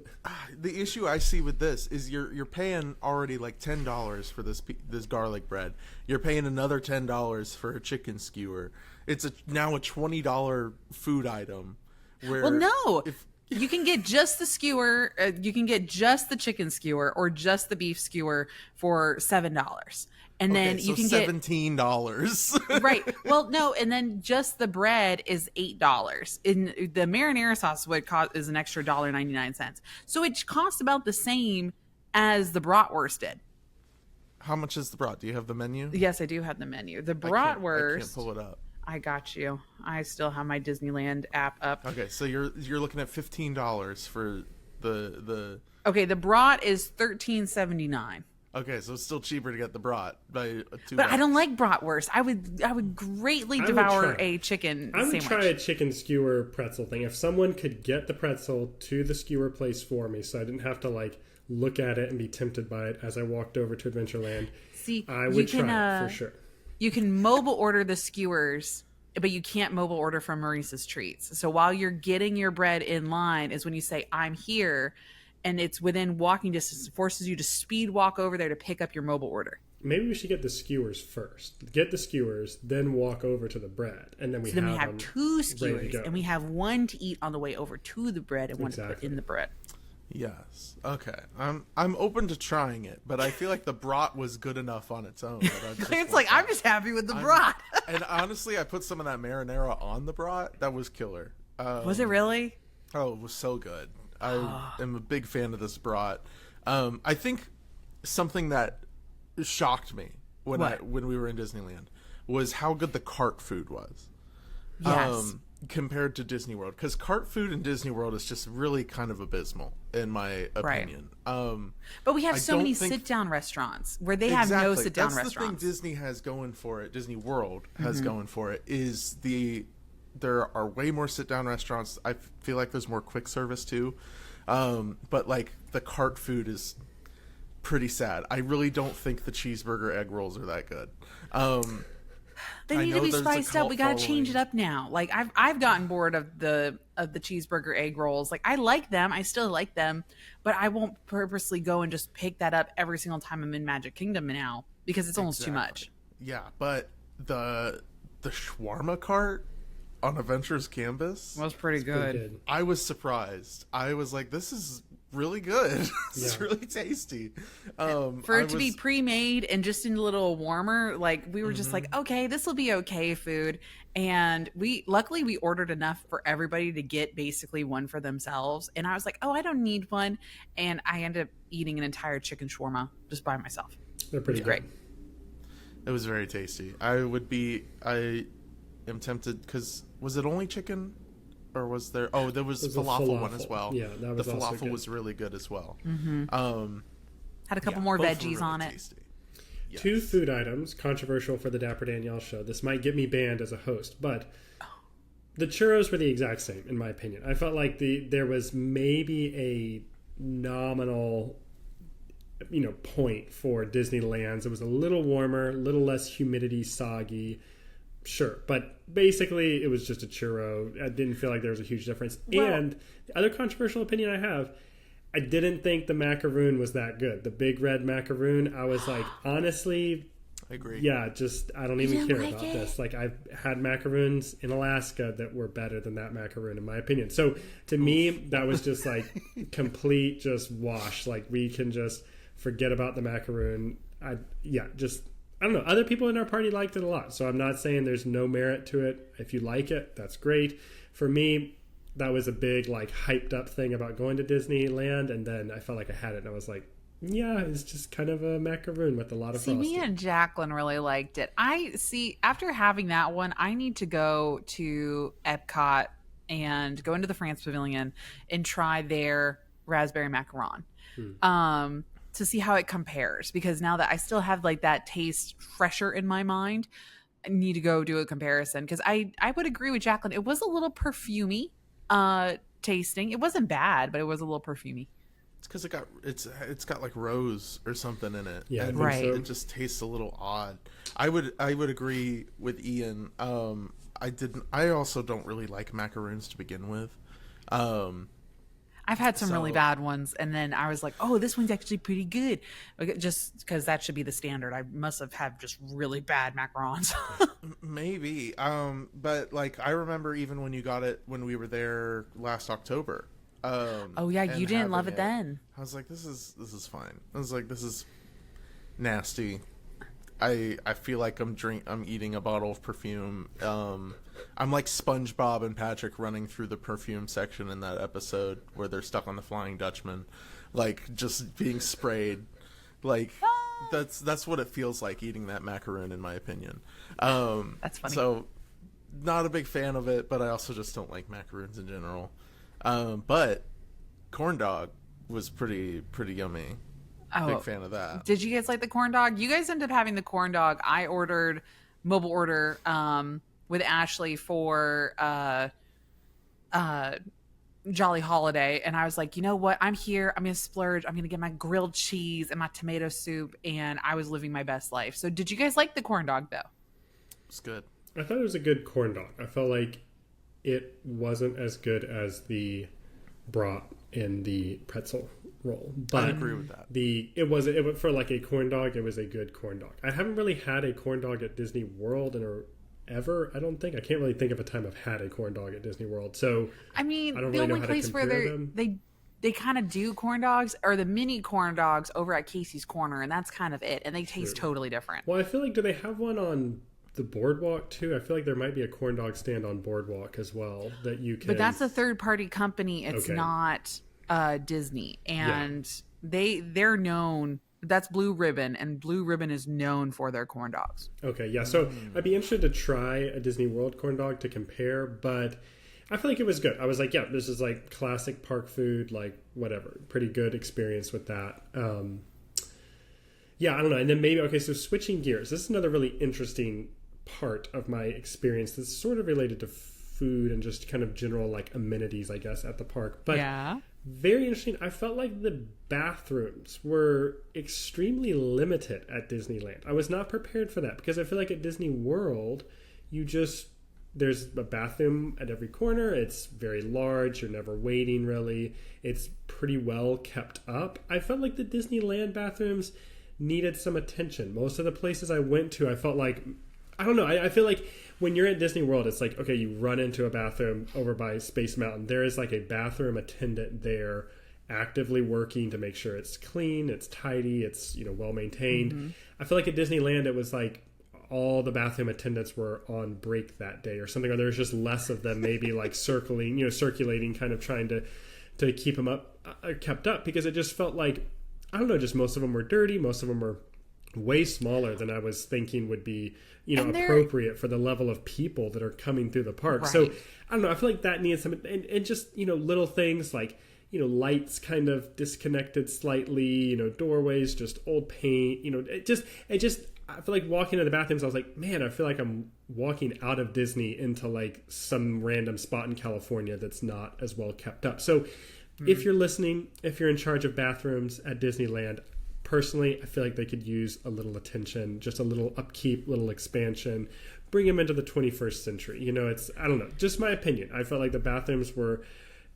The issue I see with this is you're paying already like $10 for this garlic bread. You're paying another $10 for a chicken skewer. It's now a $20 food item. You can get just the skewer. You can get just the chicken skewer or just the beef skewer for $7, and then you can get $17. Right. Well, no, and then just the bread is $8. In the marinara sauce is an extra $1.99. So it costs about the same as the bratwurst did. How much is the brat? Do you have the menu? Yes, I do have the menu. The bratwurst. I can't pull it up. I got you. I still have my Disneyland app up. Okay, so you're looking at $15 for the. Okay, the brat is $13.79. Okay, so it's still cheaper to get the brat by $2. But I don't like bratwurst. I would greatly devour a chicken sandwich. I would try a chicken skewer pretzel thing. If someone could get the pretzel to the skewer place for me, so I didn't have to like look at it and be tempted by it as I walked over to Adventureland. See, I would try it for sure. You can mobile order the skewers, but you can't mobile order from Maurice's Treats. So while you're getting your bread in line is when you say, I'm here, and it's within walking distance. It forces you to speed walk over there to pick up your mobile order. Maybe we should get the skewers first. Get the skewers, then walk over to the bread. And then we have two skewers, and we have one to eat on the way over to the bread and one to put in the bread. Yes. Okay. I'm open to trying it, but I feel like the brat was good enough on its own. It's like I'm just happy with the brat. And honestly, I put some of that marinara on the brat. That was killer. Was it really? Oh, it was so good. I am a big fan of this brat. I think something that shocked me when we were in Disneyland was how good the cart food was. Yes. Compared to Disney World, because cart food in Disney World is just really kind of abysmal in my opinion. But we have so many sit-down restaurants where they have no sit-down restaurants. That's the thing Disney has going for it. Disney World has going for it is there are way more sit-down restaurants. I feel like there's more quick service too, but like the cart food is pretty sad. I really don't think the cheeseburger egg rolls are that good. They need to be spiced up. We got to change it up now. Like I've gotten bored of the cheeseburger egg rolls. Like I like them. I still like them, but I won't purposely go and just pick that up every single time I'm in Magic Kingdom now because it's almost too much. Yeah, but the shawarma cart on Adventure's Campus was pretty good. I was surprised. I was like, this is really good. It's really tasty. For it to be pre-made and just in a little warmer, like we were just like, okay, this will be okay food. And luckily we ordered enough for everybody to get basically one for themselves. And I was like, oh, I don't need one. And I ended up eating an entire chicken shawarma just by myself. They're pretty great. It was very tasty. I am tempted because was it only chicken? Or was there? Oh, there was falafel one as well. Yeah, that was the also falafel good. was really good as well. Had a couple more veggies really on it. Tasty. Yes. 2 food items controversial for the Dapper Danielle show. This might get me banned as a host, but the churros were the exact same in my opinion. I felt like there was maybe a nominal, point for Disneyland's. It was a little warmer, a little less humidity, soggy. Sure, but basically it was just a churro. I didn't feel like there was a huge difference. Well, and the other controversial opinion I have, I didn't think the macaroon was that good. The big red macaroon, I was like, honestly, I agree. Yeah, just I don't even care about this. Like I've had macaroons in Alaska that were better than that macaroon in my opinion. So to me, that was just like complete just wash. Like we can just forget about the macaroon. I don't know. Other people in our party liked it a lot. So I'm not saying there's no merit to it. If you like it, that's great. For me, that was a big, like, hyped up thing about going to Disneyland. And then I felt like I had it. And I was like, yeah, it's just kind of a macaroon with a lot of frosting. Me and Jacqueline really liked it. After having that one, I need to go to Epcot and go into the France Pavilion and try their raspberry macaron. To see how it compares, because now that I still have like that taste fresher in my mind, I need to go do a comparison, because I would agree with Jacqueline. It was a little perfumey tasting. It wasn't bad, but it was a little perfumey. It's because it's got like rose or something in it. Yeah, right. So. It just tastes a little odd. I would agree with Ian. I also don't really like macaroons to begin with. I've had some really bad ones, and then I was like, oh, this one's actually pretty good. Just because that should be the standard. I must have had just really bad macarons. Maybe. But like I remember even when you got it when we were there last October. Oh yeah, you didn't love it then. I was like, this is fine. I was like, this is nasty. I feel like I'm eating a bottle of perfume. I'm like SpongeBob and Patrick running through the perfume section in that episode where they're stuck on the Flying Dutchman, like just being sprayed. Like that's what it feels like eating that macaroon, in my opinion. That's funny. So not a big fan of it, but I also just don't like macaroons in general. But corn dog was pretty yummy. Oh, big fan of that. Did you guys like the corn dog? You guys ended up having the corn dog. I ordered mobile order with Ashley for Jolly Holiday, and I was like, you know what? I'm here. I'm gonna splurge. I'm gonna get my grilled cheese and my tomato soup, and I was living my best life. So, did you guys like the corn dog though? It's good. I thought it was a good corn dog. I felt like it wasn't as good as the brat in the pretzel roll, but I agree with that. It was for like a corn dog. It was a good corn dog. I haven't really had a corn dog at Disney World ever. I don't think. I can't really think of a time I've had a corn dog at Disney World. So I mean, I don't the really only know place how to where them. they kind of do corn dogs are the mini corn dogs over at Casey's Corner, and that's kind of it. And they taste totally different. Well, I feel like do they have one on the boardwalk too. I feel like there might be a corn dog stand on boardwalk as well that you can. But that's a third party company. It's Okay. not Disney, and they're known. That's Blue Ribbon, and Blue Ribbon is known for their corn dogs. Okay, yeah. So I'd be interested to try a Disney World corn dog to compare, but I feel like it was good. I was like, yeah, this is like classic park food, like whatever. Pretty good experience with that. Yeah, I don't know. And then maybe, okay, so switching gears. This is another really interesting part of my experience that's sort of related to food and just kind of general like amenities, I guess, at the park. But Yeah. very interesting. I felt like the bathrooms were extremely limited at Disneyland. I was not prepared for that because I feel like at Disney World, there's a bathroom at every corner. It's very large. You're never waiting really. It's pretty well kept up. I felt like the Disneyland bathrooms needed some attention. Most of the places I went to, I felt like, I don't know, I feel like when you're at Disney World, it's like, okay, you run into a bathroom over by Space Mountain. There is like a bathroom attendant there actively working to make sure it's clean, it's tidy, it's, well maintained. Mm-hmm. I feel like at Disneyland, it was like all the bathroom attendants were on break that day or something, or there was just less of them maybe like circulating, kind of trying to keep them kept up, because it just felt like, I don't know, just most of them were dirty. Most of them were way smaller than I was thinking would be, appropriate for the level of people that are coming through the park. Right. So I don't know. I feel like that needs some, and just, little things like, lights kind of disconnected slightly, doorways, just old paint, it just, I feel like walking to the bathrooms, I was like, man, I feel like I'm walking out of Disney into like some random spot in California that's not as well kept up. So if you're listening, if you're in charge of bathrooms at Disneyland, personally, I feel like they could use a little attention, just a little upkeep, little expansion, bring them into the 21st century. I don't know, just my opinion. I felt like the bathrooms were,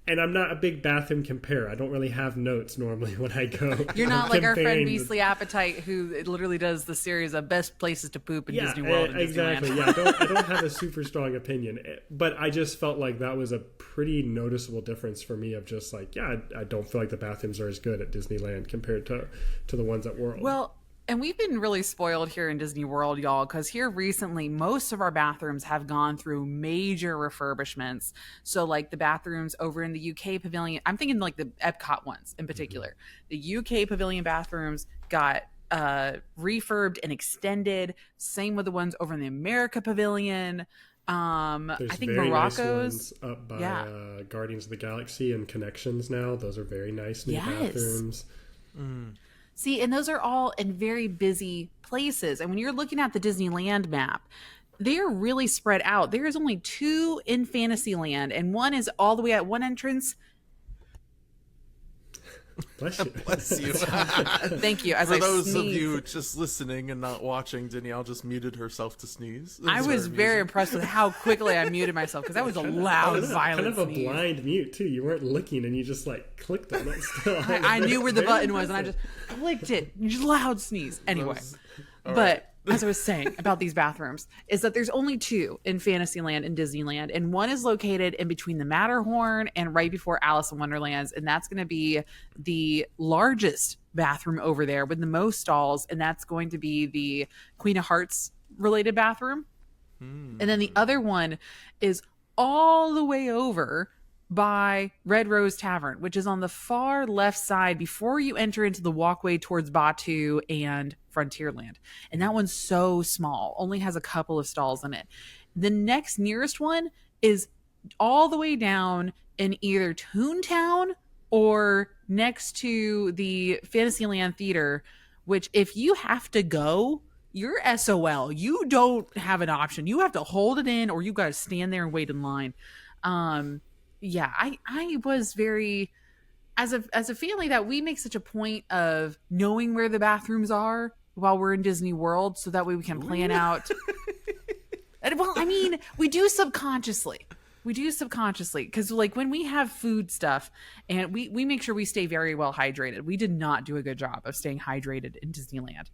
and I'm not a big bathroom comparer. I don't really have notes normally when I go. You're not like our friend Beastly Appetite, who literally does the series of best places to poop in Disney World and exactly. Disneyland. Yeah, I don't have a super strong opinion, but I just felt like that was a pretty noticeable difference for me of just like, I don't feel like the bathrooms are as good at Disneyland compared to the ones at World. Well, and we've been really spoiled here in Disney World, y'all, because here recently, most of our bathrooms have gone through major refurbishments. So like the bathrooms over in the UK pavilion, I'm thinking like the Epcot ones in particular. Mm-hmm. The UK pavilion bathrooms got refurbed and extended. Same with the ones over in the America pavilion. I think very Morocco's nice ones up by Guardians of the Galaxy and Connections now. Those are very nice new bathrooms. See, and those are all in very busy places. And when you're looking at the Disneyland map, they're really spread out. There's only 2 in Fantasyland, and one is all the way at one entrance. Bless you. Bless you. Thank you. As For I those sneeze. of you just listening and not watching, Danielle just muted herself to sneeze. I was very impressed with how quickly I muted myself, because that was a loud, violent kind of a sneeze. blind mute too. You weren't looking and you just like clicked on it. Still, I knew where the button was, and I just clicked it. Loud sneeze. Anyway, but as I was saying about these bathrooms, is that there's only 2 in Fantasyland and Disneyland, and one is located in between the Matterhorn and right before Alice in Wonderland's, and that's going to be the largest bathroom over there with the most stalls, and that's going to be the Queen of Hearts related bathroom. And then the other one is all the way over by Red Rose Tavern, which is on the far left side before you enter into the walkway towards Batu and Frontierland. And that one's so small, only has a couple of stalls in it. The next nearest one is all the way down in either Toontown or next to the Fantasyland Theater, which if you have to go, you're SOL. You don't have an option. You have to hold it in, or you got to stand there and wait in line. Yeah, I was very, as a family, that we make such a point of knowing where the bathrooms are while we're in Disney World, so that way we can plan out. Well, I mean, we do subconsciously. Because like when we have food stuff, and we make sure we stay very well hydrated. We did not do a good job of staying hydrated in Disneyland.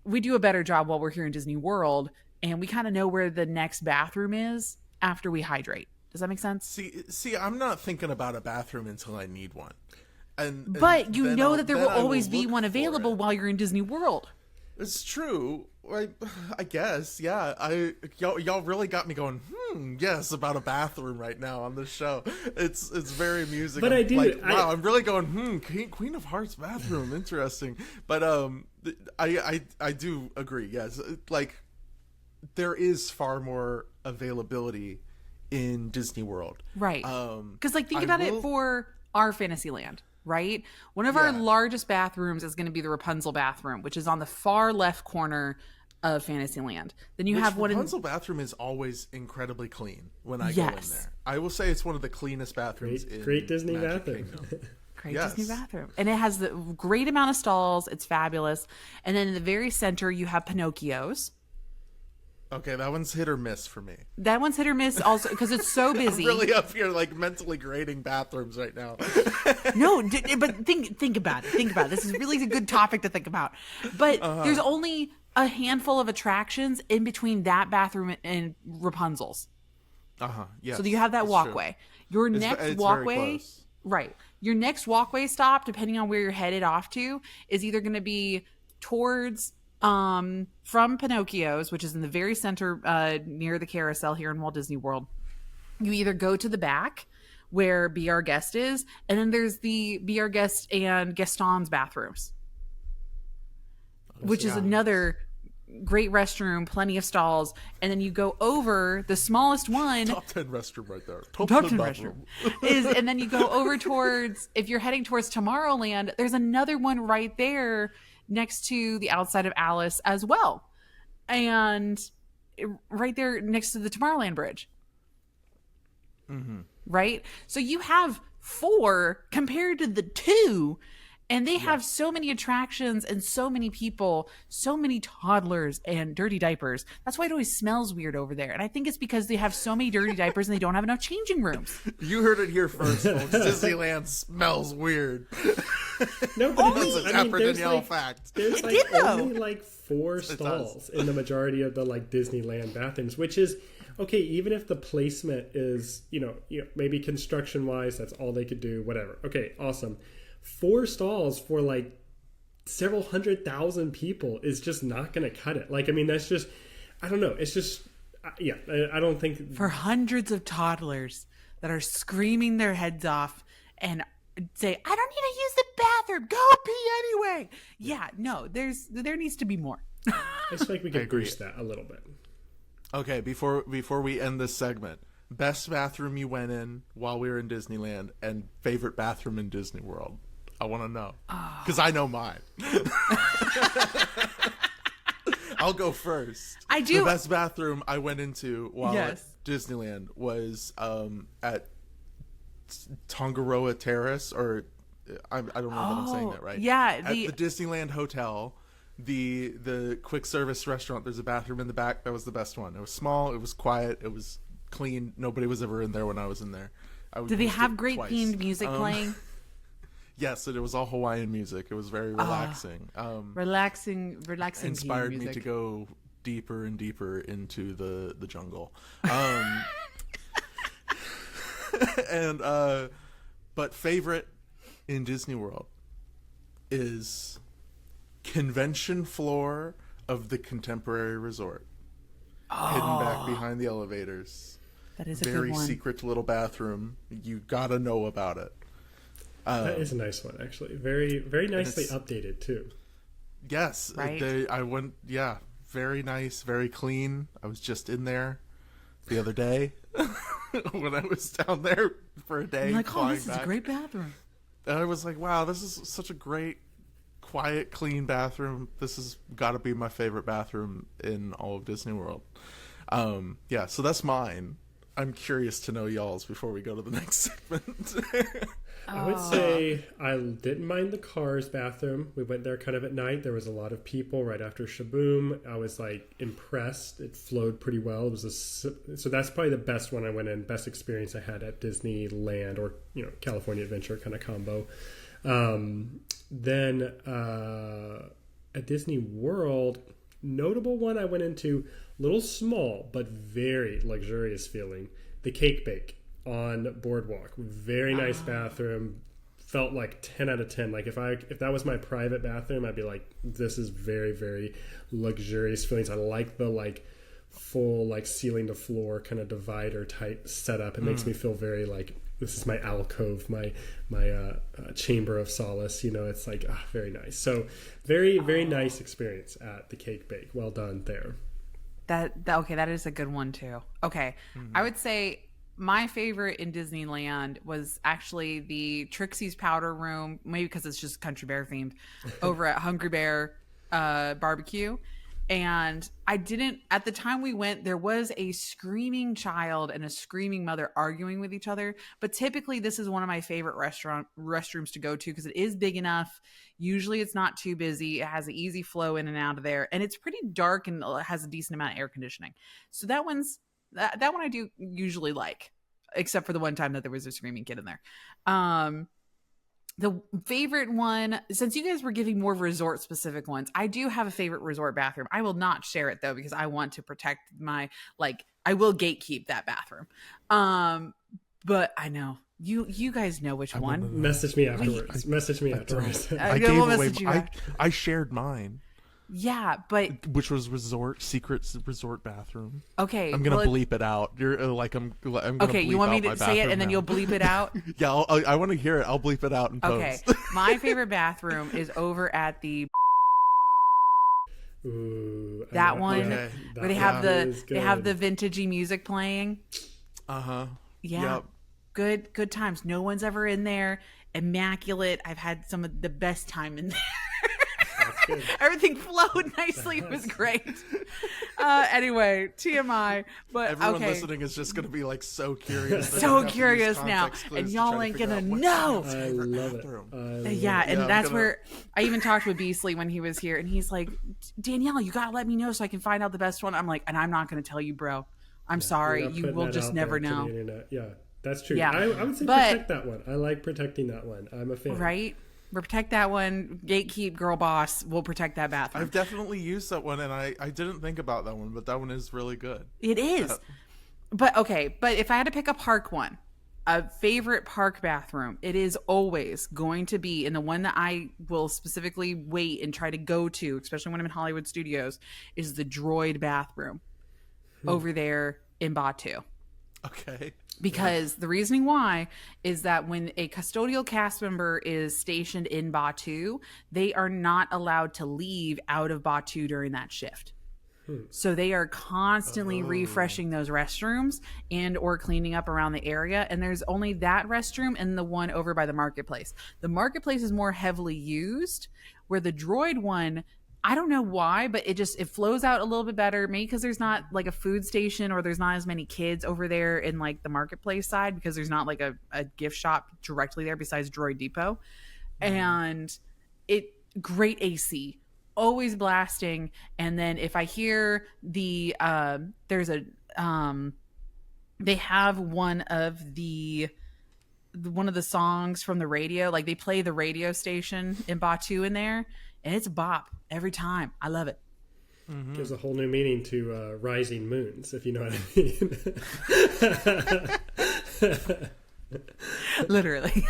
We do a better job while we're here in Disney World, and we kind of know where the next bathroom is after we hydrate. Does that make sense? See, I'm not thinking about a bathroom until I need one. But you know that there will always be one available while you're in Disney World. It's true. I guess, yeah. Y'all really got me going. Yes, about a bathroom right now on this show. It's very amusing. But I do. Like, wow, I'm really going. Queen of Hearts bathroom, interesting. But I do agree. Yes, like there is far more availability in Disney World, right? Because like think about it for our Fantasyland. Right? One of our largest bathrooms is going to be the Rapunzel bathroom, which is on the far left corner of Fantasyland. Then you have one Rapunzel bathroom is always incredibly clean when I go in there. I will say it's one of the cleanest bathrooms in great Disney Magic bathroom. Kingdom. Great Disney bathroom. And it has the great amount of stalls. It's fabulous. And then in the very center, you have Pinocchio's. Okay, that one's hit or miss for me. That one's hit or miss also because it's so busy. I'm really up here like mentally grading bathrooms right now. No, but think about it. Think about it. This is really a good topic to think about. But there's only a handful of attractions in between that bathroom and Rapunzel's. Yes. So you have that walkway. Your next walkway, right? Your next walkway stop, depending on where you're headed off to, is either going to be towards from Pinocchio's, which is in the very center near the carousel here in Walt Disney World. You either go to the back where Be Our Guest is, and then there's the Be Our Guest and Gaston's bathrooms, which is another great restroom, plenty of stalls, and then you go over the smallest one. Top 10 restroom right there. Top 10 restroom and then you go over towards, if you're heading towards Tomorrowland, there's another one right there next to the outside of Alice as well, and right there next to the Tomorrowland Bridge. Right? So you have 4 compared to the 2, and they have so many attractions and so many people, so many toddlers and dirty diapers. That's why it always smells weird over there. And I think it's because they have so many dirty diapers and they don't have enough changing rooms. You heard it here first, folks. Disneyland smells weird. No, but that's a Dapper Danielle fact. There's only like 4 stalls in the majority of the like Disneyland bathrooms, which is okay. Even if the placement is, maybe construction wise, that's all they could do. Whatever. Okay, awesome. 4 stalls for like several 100,000 people is just not going to cut it. Like, I mean, that's just, I don't know. It's just, I don't think for hundreds of toddlers that are screaming their heads off and say, I don't need to use the bathroom. Go pee anyway. Yeah, no, there needs to be more. I just think we could boost that a little bit. Okay, before we end this segment, best bathroom you went in while we were in Disneyland and favorite bathroom in Disney World. I want to know because I know mine. I'll go first. I do. The best bathroom I went into while at Disneyland was at Tongaroa Terrace, or I don't know if I'm saying that right. Yeah, at the Disneyland Hotel, the quick service restaurant. There's a bathroom in the back. That was the best one. It was small. It was quiet. It was clean. Nobody was ever in there when I was in there. Did they have great themed music playing? Yes, and it was all Hawaiian music. It was very relaxing. Relaxing. Inspired me to go deeper and deeper into the jungle. But favorite in Disney World is convention floor of the Contemporary Resort, hidden back behind the elevators. That is a very good one. secret little bathroom. You gotta know about it. That is a nice one, actually. Very, very nicely updated too. Yes, right? I went. Yeah, very nice, very clean. I was just in there the other day when I was down there for a day. You're like, oh, this is back. a great bathroom. And I was like, wow, this is such a great, quiet, clean bathroom. This has got to be my favorite bathroom in all of Disney World. Yeah, so that's mine. I'm curious to know y'all's before we go to the next segment. I would say I didn't mind the Cars bathroom. We went there kind of at night. There was a lot of people right after Shaboom. I was like impressed. It flowed pretty well. It was so that's probably the best one I went in. Best experience I had at Disneyland or California Adventure kind of combo. Then at Disney World, notable one I went into, little small but very luxurious feeling, the Cake Bake on Boardwalk. Very nice bathroom, felt like 10 out of 10. Like if that was my private bathroom, I'd be like, this is very, very luxurious feelings. I like the like full like ceiling to floor kind of divider type setup. It makes me feel very like this is my alcove, my chamber of solace. You know, it's like very nice. So very, very nice experience at the Cake Bake. Well done there. Okay, that is a good one too. Okay, I would say my favorite in Disneyland was actually the Trixie's Powder Room, maybe because it's just Country Bear themed, over at Hungry Bear Barbecue. And at the time we went, there was a screaming child and a screaming mother arguing with each other. But typically this is one of my favorite restrooms to go to because it is big enough. Usually it's not too busy. It has an easy flow in and out of there. And it's pretty dark and has a decent amount of air conditioning. So that one I do usually like, except for the one time that there was a screaming kid in there. The favorite one, since you guys were giving more resort specific ones, I do have a favorite resort bathroom. I will not share it though, because I want to protect I will gatekeep that bathroom. But I know you guys know which one. Message me afterwards. I shared mine. Yeah, but which was secret resort bathroom. Okay, I'm gonna bleep it out. You're like I'm gonna okay. Bleep You want me out to say it and then you'll bleep it out? Yeah, I want to hear it. I'll bleep it out and post. Okay, my favorite bathroom is over at the. Ooh, that one okay. where they have the vintagey music playing. Yeah. Yep. Good times. No one's ever in there. Immaculate. I've had some of the best time in there. Everything flowed nicely. It was great. Anyway, TMI. But everyone listening is just going to be like so curious. So curious now. And y'all ain't going to know. I love it. And that's where I even talked with Beasley when he was here. And he's like, Danielle, you got to let me know so I can find out the best one. I'm like, and I'm not going to tell you, bro. I'm sorry. You will just never know. Yeah, that's true. Yeah. I would say protect that one. I like protecting that one. I'm a fan. Right? Protect that one. Gatekeep, girl boss. We'll protect that bathroom. I've definitely used that one, and I didn't think about that one, but that one is really good. It is. But if I had to pick a park one, a favorite park bathroom, it is always going to be, and the one that I will specifically wait and try to go to, especially when I'm in Hollywood Studios, is the Droid bathroom over there in Batu. Okay. Because the reasoning why is that when a custodial cast member is stationed in Batu, they are not allowed to leave out of Batu during that shift. So they are constantly refreshing those restrooms and or cleaning up around the area. And there's only that restroom and the one over by the marketplace. The marketplace is more heavily used, where the Droid one, I don't know why, but it flows out a little bit better. Maybe because there's not like a food station, or there's not as many kids over there in like the marketplace side, because there's not like a gift shop directly there besides Droid Depot. And great AC, always blasting. And then if I hear they have one of the songs from the radio, like they play the radio station in Batu in there, and it's a bop every time. I love it. Gives a whole new meaning to rising moons, if you know what I mean. Literally.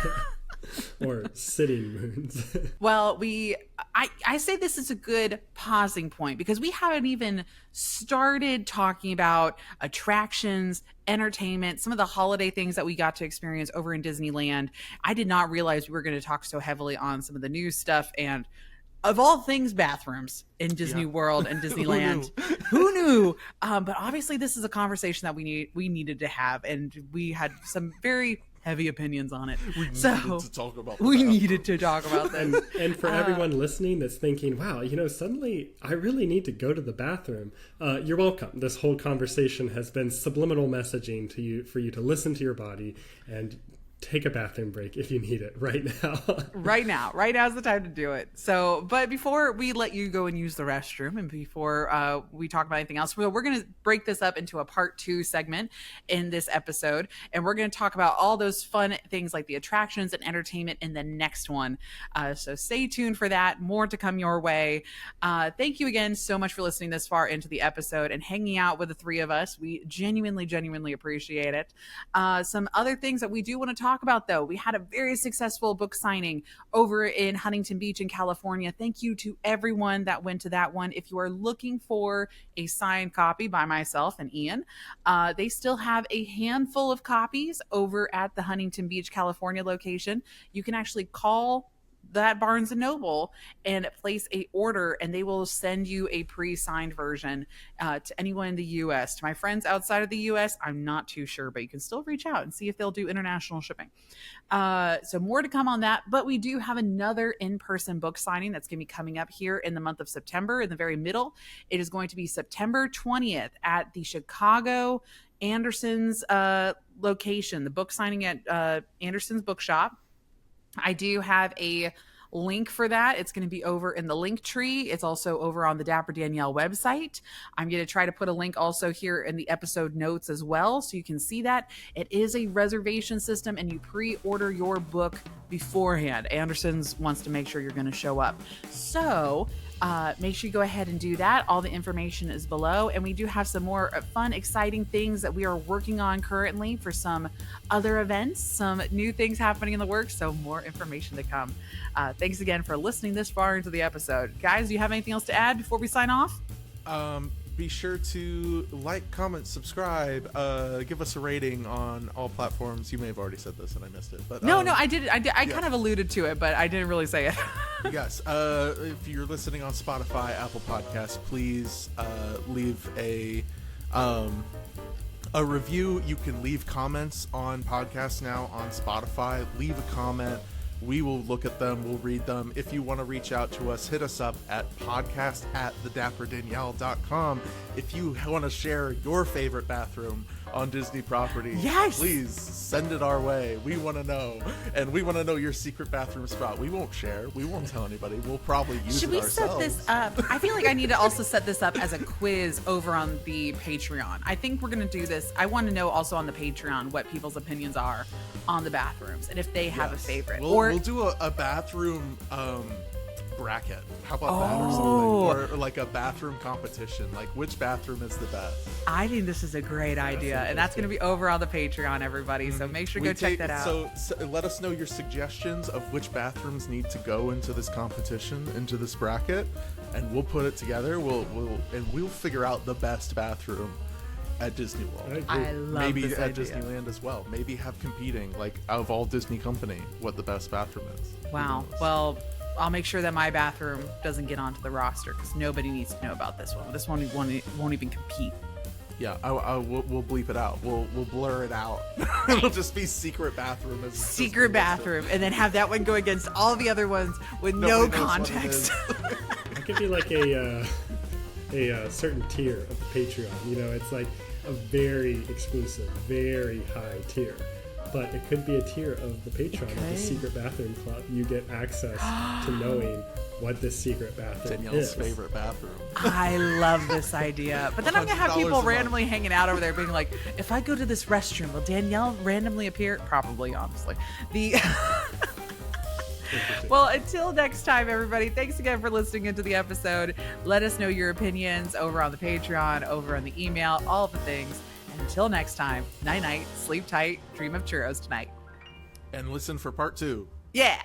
Or sitting moons. Well, I say this is a good pausing point, because we haven't even started talking about attractions, entertainment, some of the holiday things that we got to experience over in Disneyland. I did not realize we were going to talk so heavily on some of the news stuff, and of all things, bathrooms in Disney World and Disneyland. Who knew? But obviously this is a conversation that we needed to have, and we had some very heavy opinions on it. We needed to talk about this. And for everyone listening that's thinking, wow, suddenly I really need to go to the bathroom. You're welcome. This whole conversation has been subliminal messaging to you, for you to listen to your body and take a bathroom break if you need it right now. Right now is the time to do it. So, but before we let you go and use the restroom, and before we talk about anything else, we're going to break this up into a part 2 segment in this episode, and we're going to talk about all those fun things like the attractions and entertainment in the next one. So stay tuned for that. More to come your way. Thank you again so much for listening this far into the episode and hanging out with the three of us. We genuinely appreciate it. Some other things that we do want to talk talk about, though, we had a very successful book signing over in Huntington Beach in California. Thank you to everyone that went to that one. If you are looking for a signed copy by myself and Ian, they still have a handful of copies over at the Huntington Beach, California location. You can actually call that Barnes and Noble and place a order, and they will send you a pre-signed version to anyone in the US. To my friends outside of the US, I'm not too sure, but you can still reach out and see if they'll do international shipping. So more to come on that, but we do have another in-person book signing that's going to be coming up here in the month of September, in the very middle. It is going to be September 20th at the Chicago Anderson's location, the book signing at Anderson's Bookshop. I do have a link for that. It's going to be over in the link tree. It's also over on the Dapper Danielle website. I'm going to try to put a link also here in the episode notes as well, so you can see that. It is a reservation system, and you pre-order your book beforehand. Anderson's wants to make sure you're going to show up. So make sure you go ahead and do that. All the information is below, and we do have some more fun, exciting things that we are working on currently for some other events, some new things happening in the works, so more information to come. Thanks again for listening this far into the episode. Guys, do you have anything else to add before we sign off? Be sure to like, comment, subscribe, give us a rating on all platforms. You may have already said this and I missed it, but no, I did. I kind of alluded to it, but I didn't really say it. Yes. If you're listening on Spotify, Apple Podcasts, please leave a review. You can leave comments on podcasts now on Spotify. Leave a comment. We will look at them. We'll read them. If you want to reach out to us, hit us up at podcast@thedapperdanielle.com. If you want to share your favorite bathroom on Disney property, yes, please send it our way. We want to know. And we want to know your secret bathroom spot. We won't share. We won't tell anybody. We'll probably use it ourselves. Should we set this up? I feel like I need to also set this up as a quiz over on the Patreon. I think we're going to do this. I want to know also on the Patreon what people's opinions are on the bathrooms and if they have a favorite. We'll do a bathroom bracket. How about that or something? Or like a bathroom competition. Like, which bathroom is the best? I think this is a great idea. And that's going to be over on the Patreon, everybody. So make sure to go check that out. So let us know your suggestions of which bathrooms need to go into this competition, into this bracket, and we'll put it together. We'll figure out the best bathroom at Disney World. I love maybe this at idea. Disneyland as well. Maybe have competing, like, out of all Disney company, what the best bathroom is. Wow. Well, I'll make sure that my bathroom doesn't get onto the roster because nobody needs to know about this one. This one won't even compete. Yeah, we'll bleep it out. We'll blur it out. It'll just be secret bathroom. Secret bathroom, and then have that one go against all the other ones with no context. It could be like a certain tier of the Patreon. You know, it's like a very exclusive, very high tier. But it could be a tier of the Patreon of the Secret Bathroom Club. You get access to knowing what this secret bathroom Danielle's is. favorite bathroom. I love this idea. But then I'm going to have people $100 randomly hanging out over there being like, if I go to this restroom, will Danielle randomly appear? Probably, honestly. Well, until next time, everybody, thanks again for listening into the episode. Let us know your opinions over on the Patreon, over on the email, all of the things. And until next time, night-night, sleep tight, dream of churros tonight. And listen for part 2. Yeah.